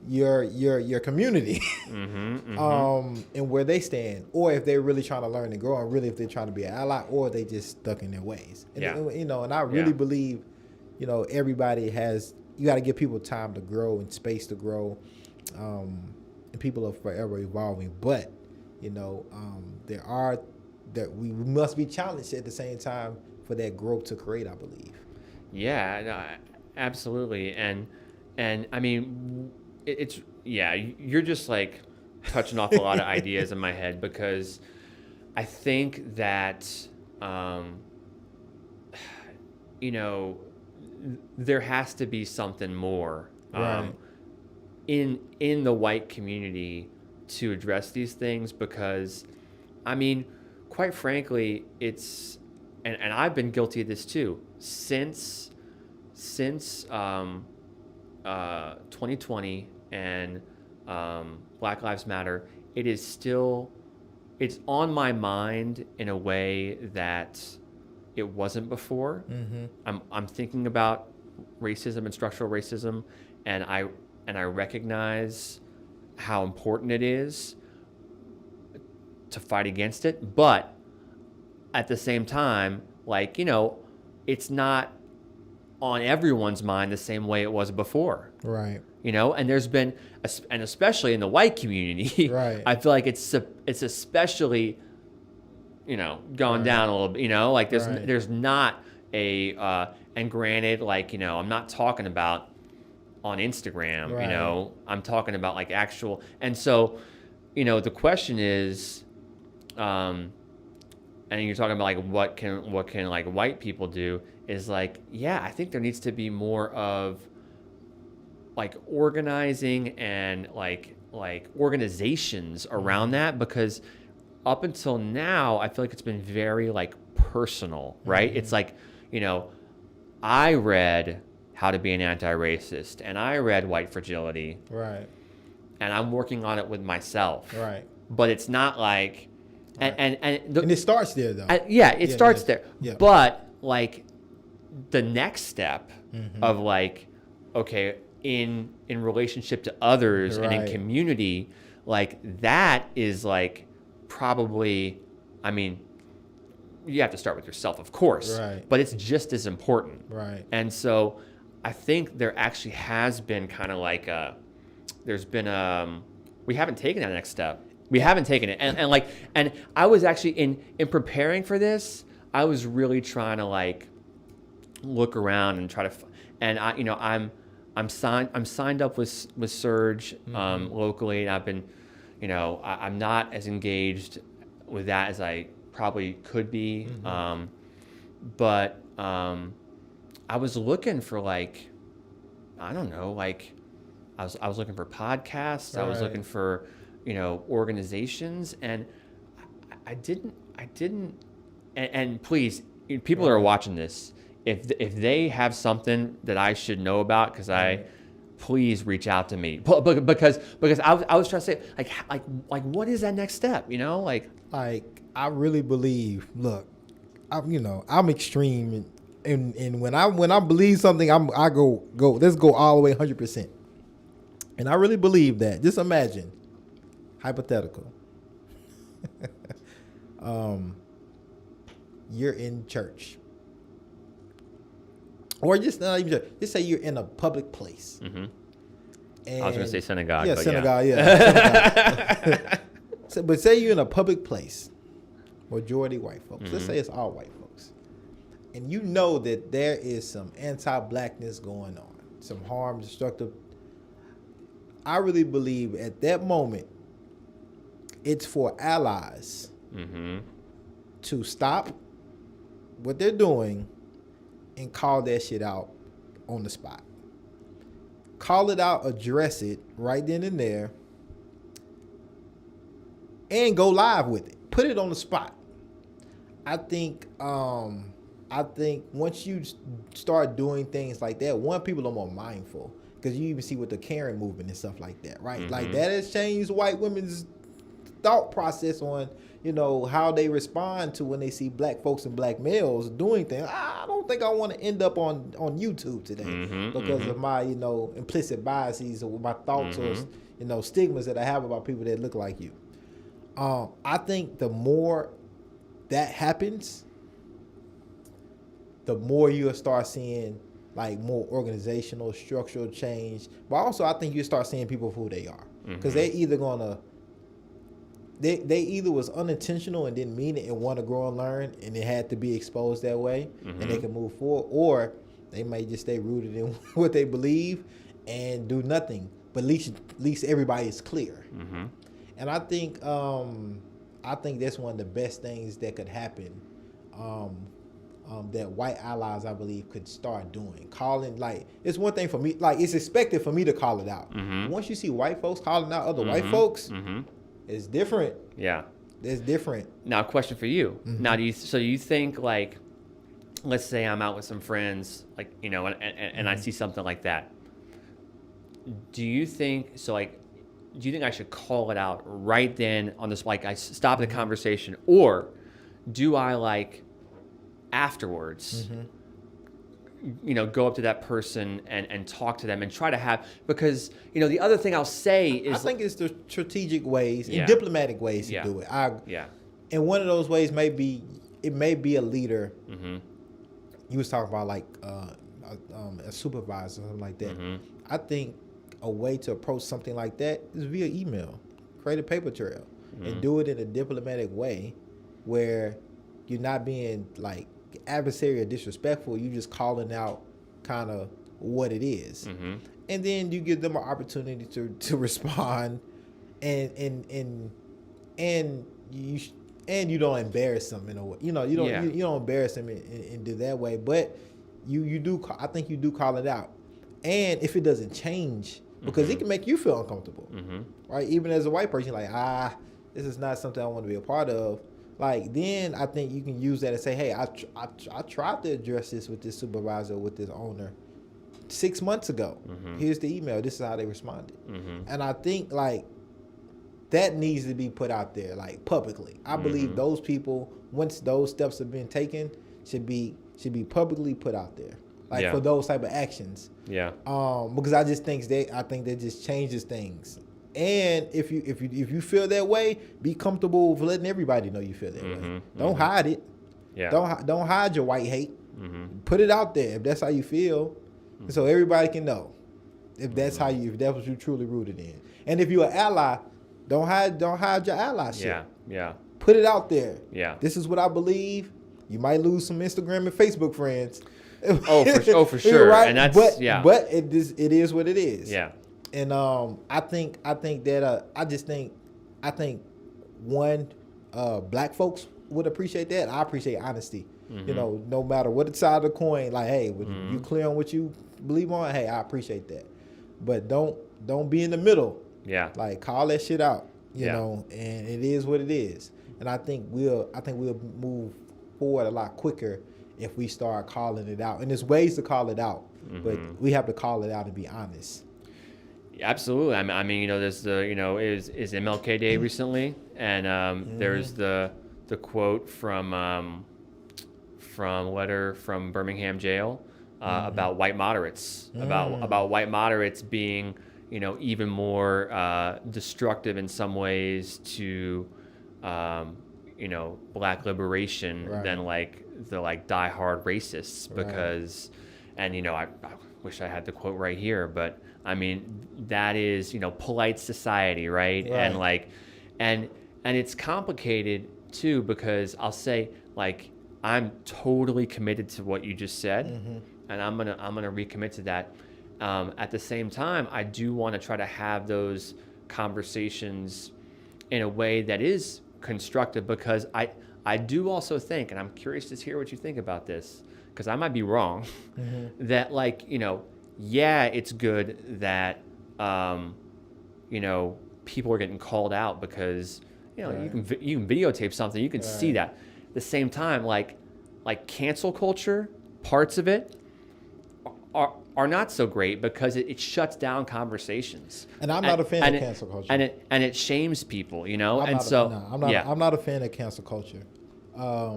your community, and where they stand, or if they're really trying to learn and grow, and really if they're trying to be an ally, or they just stuck in their ways. And, and I really believe, everybody has. You got to give people time to grow and space to grow, and people are forever evolving. But that we must be challenged at the same time for that growth to create, I believe. Yeah, no, absolutely. And I mean, you're just like touching off a lot of ideas in my head, because I think that, there has to be something more in the white community to address these things, because, I mean, quite frankly, it's, and I've been guilty of this too, since 2020 and Black Lives Matter, it's on my mind in a way that it wasn't before. I'm thinking about racism and structural racism, and I recognize how important it is to fight against it, but at the same time, like, it's not on everyone's mind the same way it was before. Right. And there's been, and especially in the white community, right. I feel like it's especially, gone down a little bit, like there's not a, and granted, like, I'm not talking about on Instagram, I'm talking about like actual, and so, the question is, and you're talking about like what can like white people do, is like, I think there needs to be more of like organizing and like organizations around that, because up until now I feel like it's been very like personal, right? It's like, I read How to Be an Anti-Racist and I read White Fragility, right, and I'm working on it with myself, right, but it's not like, and it starts there though. It starts there. Yeah. But like the next step of like, okay, in relationship to others and in community, like that is like probably, I mean, you have to start with yourself, of course, but it's just as important. Right. And so I think there actually has been kind of like we haven't taken that next step. We haven't taken it. And I was actually in preparing for this, I was really trying to like look around and try to, and I'm signed up with Surge locally, and I've been, I'm not as engaged with that as I probably could be. But I was looking for like, I don't know, like I was looking for podcasts, I was looking for, organizations, and I didn't, and please, people that are watching this, if they have something that I should know about, please reach out to me, because I was trying to say like what is that next step, like I really believe, look, I'm extreme, and when I believe something, I go let's go all the way 100%, and I really believe that. Just imagine, hypothetical, you're in church, or just not even church, just say you're in a public place. And, I was going to say synagogue. Yeah, but synagogue, yeah. So, but say you're in a public place, majority white folks. Let's say it's all white folks. And you know that there is some anti-blackness going on, some harm, destructive. I really believe at that moment, it's for allies to stop what they're doing and call that shit out on the spot. Call it out, address it right then and there, and go live with it. Put it on the spot. I think once you start doing things like that, one, people are more mindful, because you even see with the Karen movement and stuff like that, right? Like that has changed white women's thought process on, how they respond to when they see black folks and black males doing things. I don't think I want to end up on YouTube today because of my, implicit biases or my thoughts or, stigmas that I have about people that look like you. I think the more that happens, the more you'll start seeing like more organizational, structural change. But also, I think you start seeing people for who they are, because they either they either was unintentional and didn't mean it and want to grow and learn, and it had to be exposed that way, and they can move forward, or they may just stay rooted in what they believe and do nothing. But at least everybody is clear. And I think that's one of the best things that could happen. That white allies, I believe, could start doing. Calling, like, it's one thing for me, like, it's expected for me to call it out. Once you see white folks calling out other white folks, it's different. Yeah. It's different. Now, question for you. Now, do you think, like, let's say I'm out with some friends, like, and I see something like that. Do you think I should call it out right then on this, like, I stop the conversation, or do I, like, afterwards, go up to that person and talk to them and try to have, because, the other thing I'll say is, I think it's the strategic ways and diplomatic ways to do it. And one of those ways may be a leader. You was talking about like a supervisor or something like that. I think a way to approach something like that is via email. Create a paper trail and do it in a diplomatic way where you're not being like adversary or disrespectful. You're just calling out kind of what it is. And then you give them an opportunity to respond, and you don't embarrass them in a way. You don't embarrass them and do that way. But you do. I think you do call it out. And if it doesn't change, because it can make you feel uncomfortable, right? Even as a white person, like, this is not something I want to be a part of. Like, then I think you can use that and say, hey, I tried to address this with this supervisor, with this owner 6 months ago. Here's the email. This is how they responded. And I think, like, that needs to be put out there, like, publicly. I believe those people, once those steps have been taken, should be publicly put out there. Like, for those type of actions. Because I just think that just changes things. And if you feel that way, be comfortable with letting everybody know you feel that way. Don't hide it. Don't hide your white hate. Put it out there if that's how you feel, so everybody can know if that's if that's what you truly rooted in. And if you're an ally, don't hide your allyship. Put it out there. This is what I believe. You might lose some Instagram and Facebook friends. For sure. Right? And that's but it is what it is. And I think black folks would appreciate that. I appreciate honesty. No matter what side of the coin, like, hey, you clear on what you believe on, hey, I appreciate that. But don't be in the middle. Like, call that shit out. You know, and it is what it is. And I think we'll move forward a lot quicker if we start calling it out. And there's ways to call it out, but we have to call it out and be honest. Absolutely. I mean, there's the, is MLK Day recently, and there's the quote from letter from Birmingham jail about white moderates, about white moderates being, even more destructive in some ways to, black liberation than like the diehard racists, because, and I wish I had the quote right here, but I mean, that is, polite society, right? And and it's complicated too, because I'll say, like, I'm totally committed to what you just said, and I'm gonna recommit to that. At the same time, I do want to try to have those conversations in a way that is constructive, because I do also think, and I'm curious to hear what you think about this, because I might be wrong, that, like, it's good that, people are getting called out, because, you can videotape something, you can see that. At the same time, like cancel culture, parts of it are are not so great because it shuts down conversations. And I'm not a fan of cancel culture. And it shames people, you know. I'm not a fan of cancel culture. I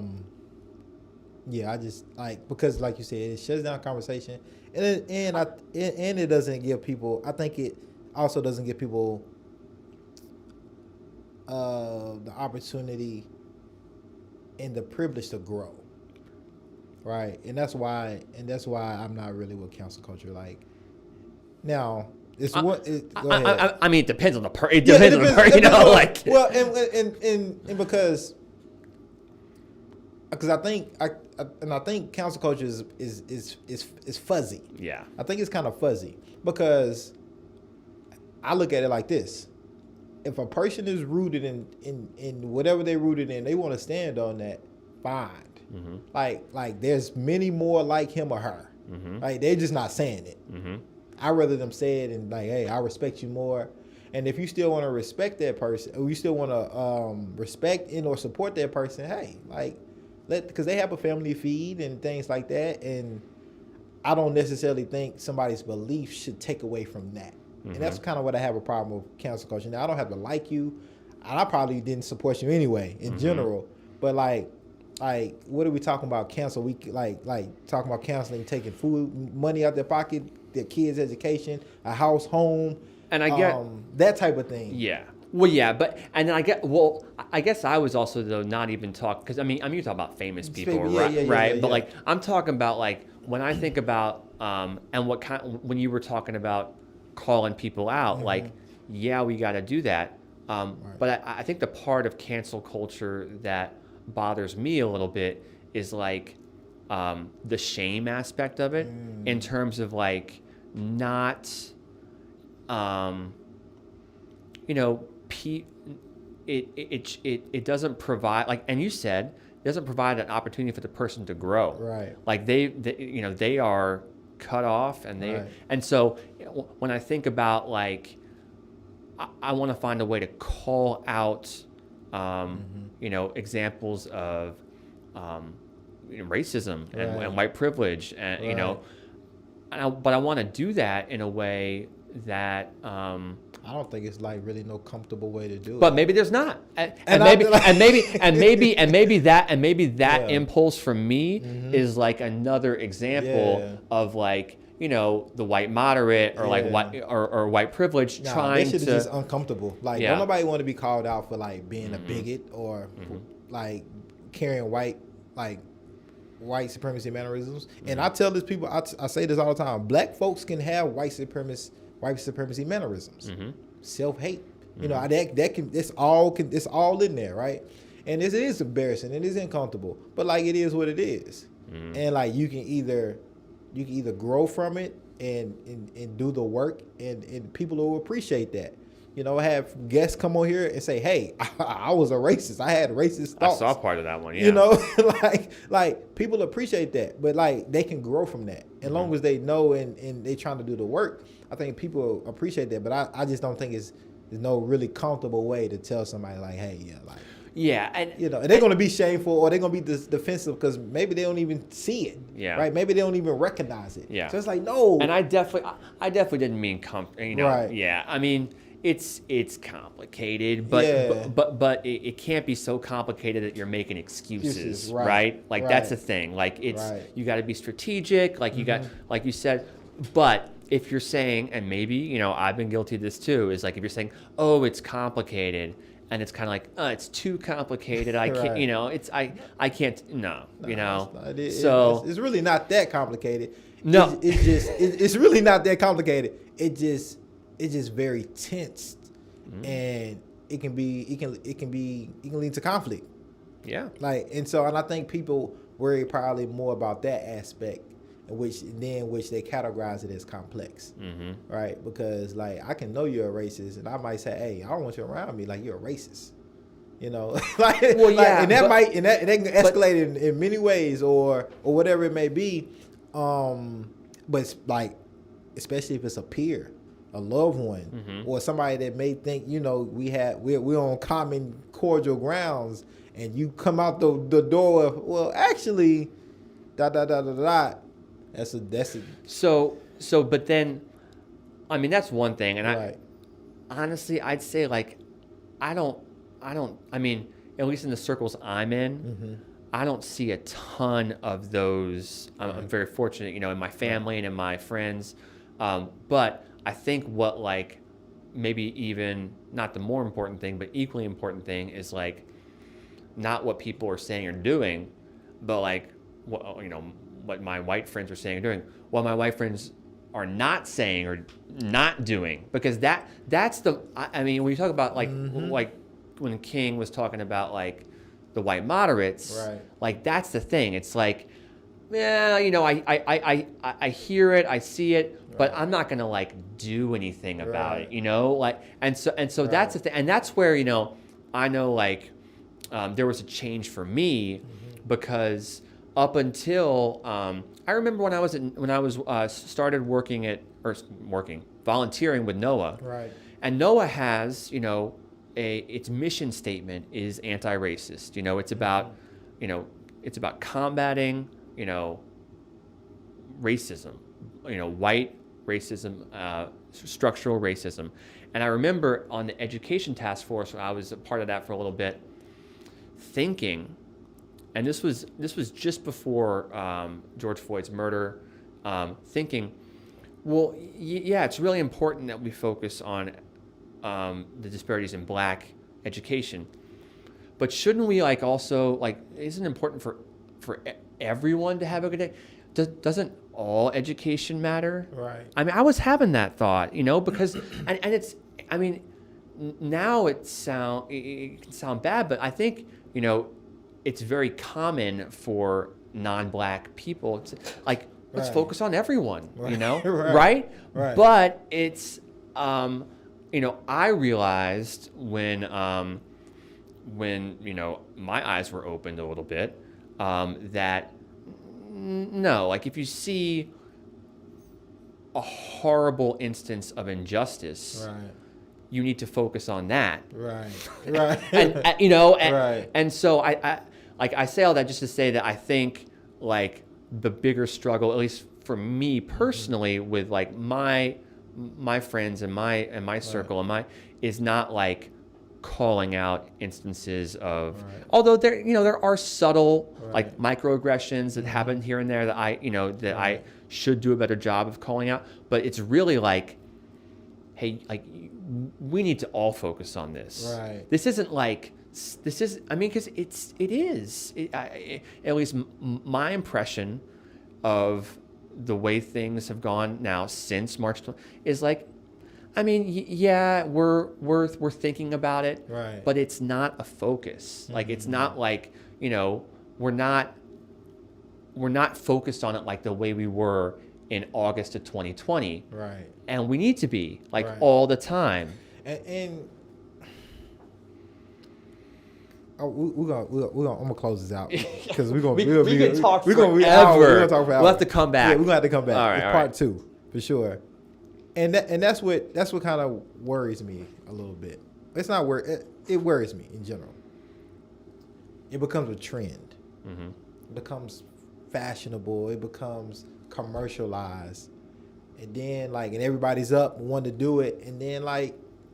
just because like you said, it shuts down conversation, and it doesn't give people. I think it also doesn't give people the opportunity and the privilege to grow. Right, and that's why I'm not really with cancel culture. Like, now it's go ahead. I mean, it depends on the person. It depends on the person, you know. Like, well, and because I think cancel culture is fuzzy. Yeah, I think it's kind of fuzzy because I look at it like this: if a person is rooted in whatever they're rooted in, they want to stand on that. Fine. Mm-hmm. Like there's many more like him or her. Mm-hmm. Like they're just not saying it. Mm-hmm. I'd rather them say it and like, hey, I respect you more. And if you still want to respect that person, or you still want to respect and or support that person, hey, like because they have a family to feed and things like that. And I don't necessarily think somebody's belief should take away from that. Mm-hmm. And that's kind of what I have a problem with cancel culture. Now I don't have to like you, and I probably didn't support you anyway in general. But like, what are we talking about? Cancel? We like talking about canceling, taking food money out their pocket, their kids' education, a house, home, and I get that type of thing. Yeah. Well, yeah, but and then I guess I was also though not even talking because I mean you're talking about famous people, right? But like I'm talking about like when I think about and what kind when you were talking about calling people out, mm-hmm. like we got to do that. Right. But I think the part of cancel culture that bothers me a little bit is like the shame aspect of it in terms of like not it doesn't provide like, and you said it doesn't provide an opportunity for the person to grow, right? Like they are cut off and they right. And so when I think about like I want to find a way to call out examples of racism and white privilege and right. But I want to do that in a way that I don't think it's like really no comfortable way to do it. But maybe there's not, and maybe that impulse from me mm-hmm. is like another example of like the white moderate or like white or white privilege trying to. This shit is just uncomfortable. Like don't nobody want to be called out for like being mm-hmm. a bigot or mm-hmm. like carrying white supremacy mannerisms. Mm-hmm. And I tell these people, I say this all the time: Black folks can have white supremacy mannerisms, mm-hmm. self-hate. Mm-hmm. That can it's all in there, right? And it is embarrassing, it is uncomfortable, but like it is what it is. Mm-hmm. And like you can either grow from it and do the work, and people will appreciate that. Have guests come on here and say, "Hey, I was a racist. I had racist thoughts." I saw part of that one. Yeah. Like people appreciate that, but like they can grow from that as mm-hmm. long as they know and they trying to do the work. I think people appreciate that, but I just don't think there's no really comfortable way to tell somebody like, "Hey, and and they're gonna be shameful or they're gonna be defensive because maybe they don't even see it. Yeah. Right. Maybe they don't even recognize it. Yeah. So it's like no. And I definitely didn't mean Right. Yeah. I mean. It's complicated, but it can't be so complicated that you're making excuses, right? Like that's the thing. Like you got to be strategic, like you mm-hmm. got, like you said. But if you're saying, and maybe I've been guilty of this too, is like if you're saying, oh, it's complicated, and it's kind of like, it's too complicated. I can't, right. I can't. No, it's really not that complicated. No, it's really not that complicated. It's just very tense, and it can lead to conflict. Yeah. And I think people worry probably more about that aspect, which they categorize it as complex, mm-hmm. right? Because like I can know you're a racist, and I might say, "Hey, I don't want you around me. Like you're a racist," and that can escalate in many ways or whatever it may be. But it's like, especially if it's a peer, a loved one, mm-hmm. or somebody that may think we're on common cordial grounds, and you come out the door of, well, actually, That's a. So so, but then, I mean, that's one thing. And Right. honestly, I'd say like, I don't, I mean, at least in the circles I'm in, I don't see a ton of those. I'm very fortunate, in my family and in my friends. But I think what like, maybe even not the more important thing, but equally important thing is like, not what people are saying or doing, but like, what my white friends are saying or doing, what my white friends are not saying or not doing, because that's the, I mean, when you talk about like, like when King was talking about like the white moderates, Right. like that's the thing. It's like, yeah, I hear it, I see it, but I'm not gonna like do anything about Right. it, like, and so Right. that's the thing, and that's where I know like there was a change for me because up until I remember when I was started volunteering with NOAA, Right. and NOAA has its mission statement is anti-racist. It's about combating racism, white racism, structural racism. And I remember on the education task force, I was a part of that for a little bit, thinking, and this was just before George Floyd's murder, thinking, well, yeah, it's really important that we focus on the disparities in Black education, but shouldn't we like also like, isn't it important for everyone to have a good day? Doesn't all education matter? Right. I mean, I was having that thought, because and it's, I mean, now it can sound bad, but I think it's very common for non-Black people to like, let's Right. focus on everyone, Right. right? Right. But it's I realized when my eyes were opened a little bit, that no, like if you see a horrible instance of injustice, Right. you need to focus on that. Right. Right. And Right. and so I say all that just to say that I think like the bigger struggle, at least for me personally, with like my friends and my circle and is not like calling out instances of, although there are subtle like microaggressions that happen here and there that I should do a better job of calling out, but it's really like, hey, like we need to all focus on this. Right. This isn't like, I mean, because it is at least my impression of the way things have gone now since March is like, I mean, yeah, we're thinking about it, Right. but it's not a focus. Like it's not like we're not focused on it like the way we were in August of 2020. Right. And we need to be like Right. all the time. And I'm gonna close this out because we're gonna We can talk we're gonna forever. We're gonna talk for hours. We'll have to come back. Yeah, we're gonna have to come back. All right, It's all part right. 2 for sure. And that's what kind of worries me a little bit. It's not it worries me in general. It becomes a trend. Mm-hmm. It becomes fashionable. It becomes commercialized, and then and everybody's up and want to do it, and then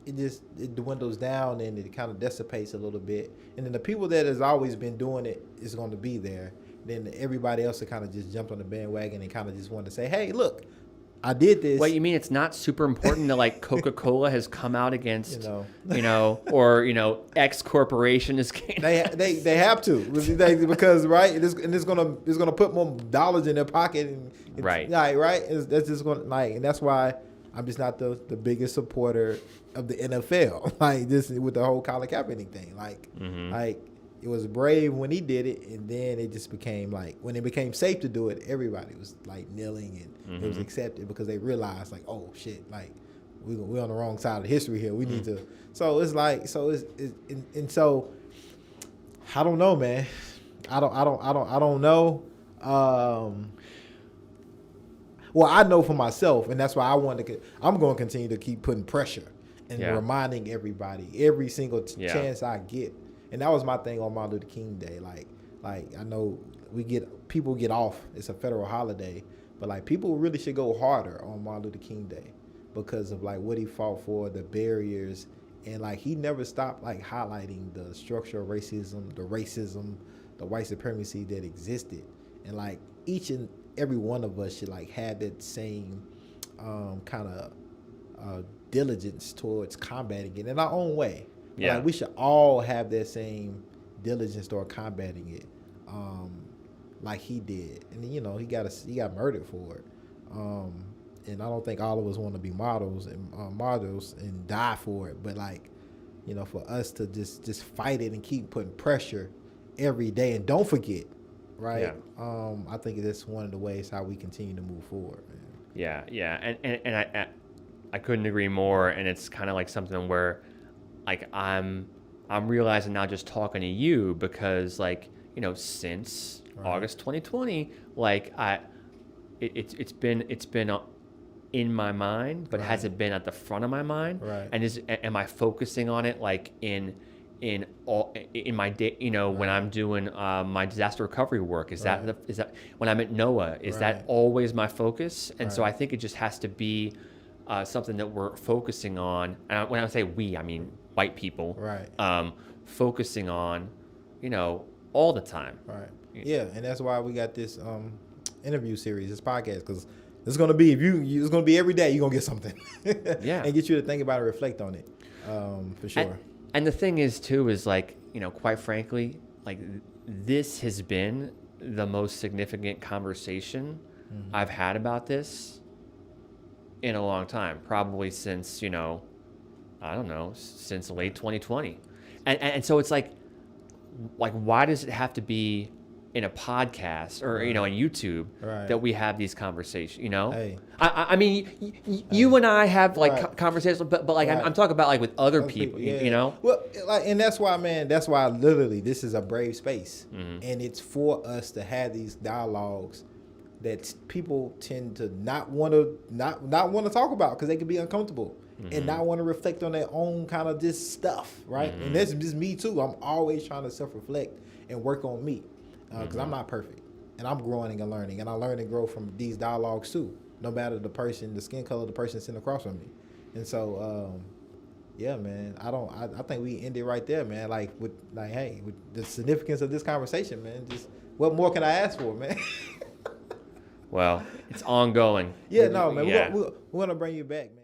it dwindles down and it kind of dissipates a little bit, and then the people that has always been doing it is going to be there. Then everybody else that kind of just jumped on the bandwagon and kind of just want to say, hey, look, I did this. Wait, you mean it's not super important that like Coca-Cola has come out against or X corporation is they have to because right it's gonna put more dollars in their pocket and right. That's just gonna and that's why I'm just not the biggest supporter of the NFL this with the whole Colin Kaepernick thing it was brave when he did it, and then it just became when it became safe to do it, everybody was kneeling and it was accepted because they realized oh shit, we're on the wrong side of history here. We need to. So it's and so I don't know, man. I don't know. Well, I know for myself, and that's why I'm going to continue to keep putting pressure and reminding everybody every single chance I get. And that was my thing on Martin Luther King Day. I know people get off. It's a federal holiday, But like people really should go harder on Martin Luther King Day because of like what he fought for, the barriers, and like he never stopped like highlighting the structural racism, the white supremacy that existed, and like each and every one of us should like have that same kind of diligence towards combating it in our own way. Yeah. Like we should all have that same diligence toward combating it, like he did. And you know, he got murdered for it. And I don't think all of us want to be models and die for it. But like, you know, for us to just fight it and keep putting pressure every day and don't forget, right? Yeah. I think that's one of the ways how we continue to move forward, man. Yeah. And I couldn't agree more. And it's kind of like something where like I'm realizing now just talking to you because like, you know, since August 2020, like it's been in my mind, but hasn't been at the front of my mind. Right. And am I focusing on it like in my day, you know, when I'm doing my disaster recovery work? Is that when I'm at NOAA? Is that always my focus? And so I think it just has to be something that we're focusing on. And when I say we, I mean white people. Right. Focusing on, you know, all the time. Right. Yeah, and that's why we got this interview series, this podcast, because it's gonna be it's gonna be every day you're gonna get something. Yeah. And get you to think about and reflect on it. For sure. And the thing is too is like, you know, quite frankly, like this has been the most significant conversation I've had about this in a long time, probably since, you know, I don't know, since late 2020. And so it's like why does it have to be in a podcast or, you know, on YouTube that we have these conversations, you know? Hey. I mean, you and I have like conversations, but like I'm talking about like with other people, you know? Well, like, and that's why, man, literally this is a brave space. And it's for us to have these dialogues that people tend to not want to talk about because they can be uncomfortable and not want to reflect on their own kind of this stuff, right? And that's just me too. I'm always trying to self-reflect and work on me because I'm not perfect and I'm growing and learning, and I learn and grow from these dialogues too, no matter the skin color of the person sitting across from me. And so yeah, man, I think we end it right there, man. Like with the significance of this conversation, man. Just what more can I ask for, man? Well, it's ongoing. Yeah, no, man. Yeah. We're gonna bring you back, man.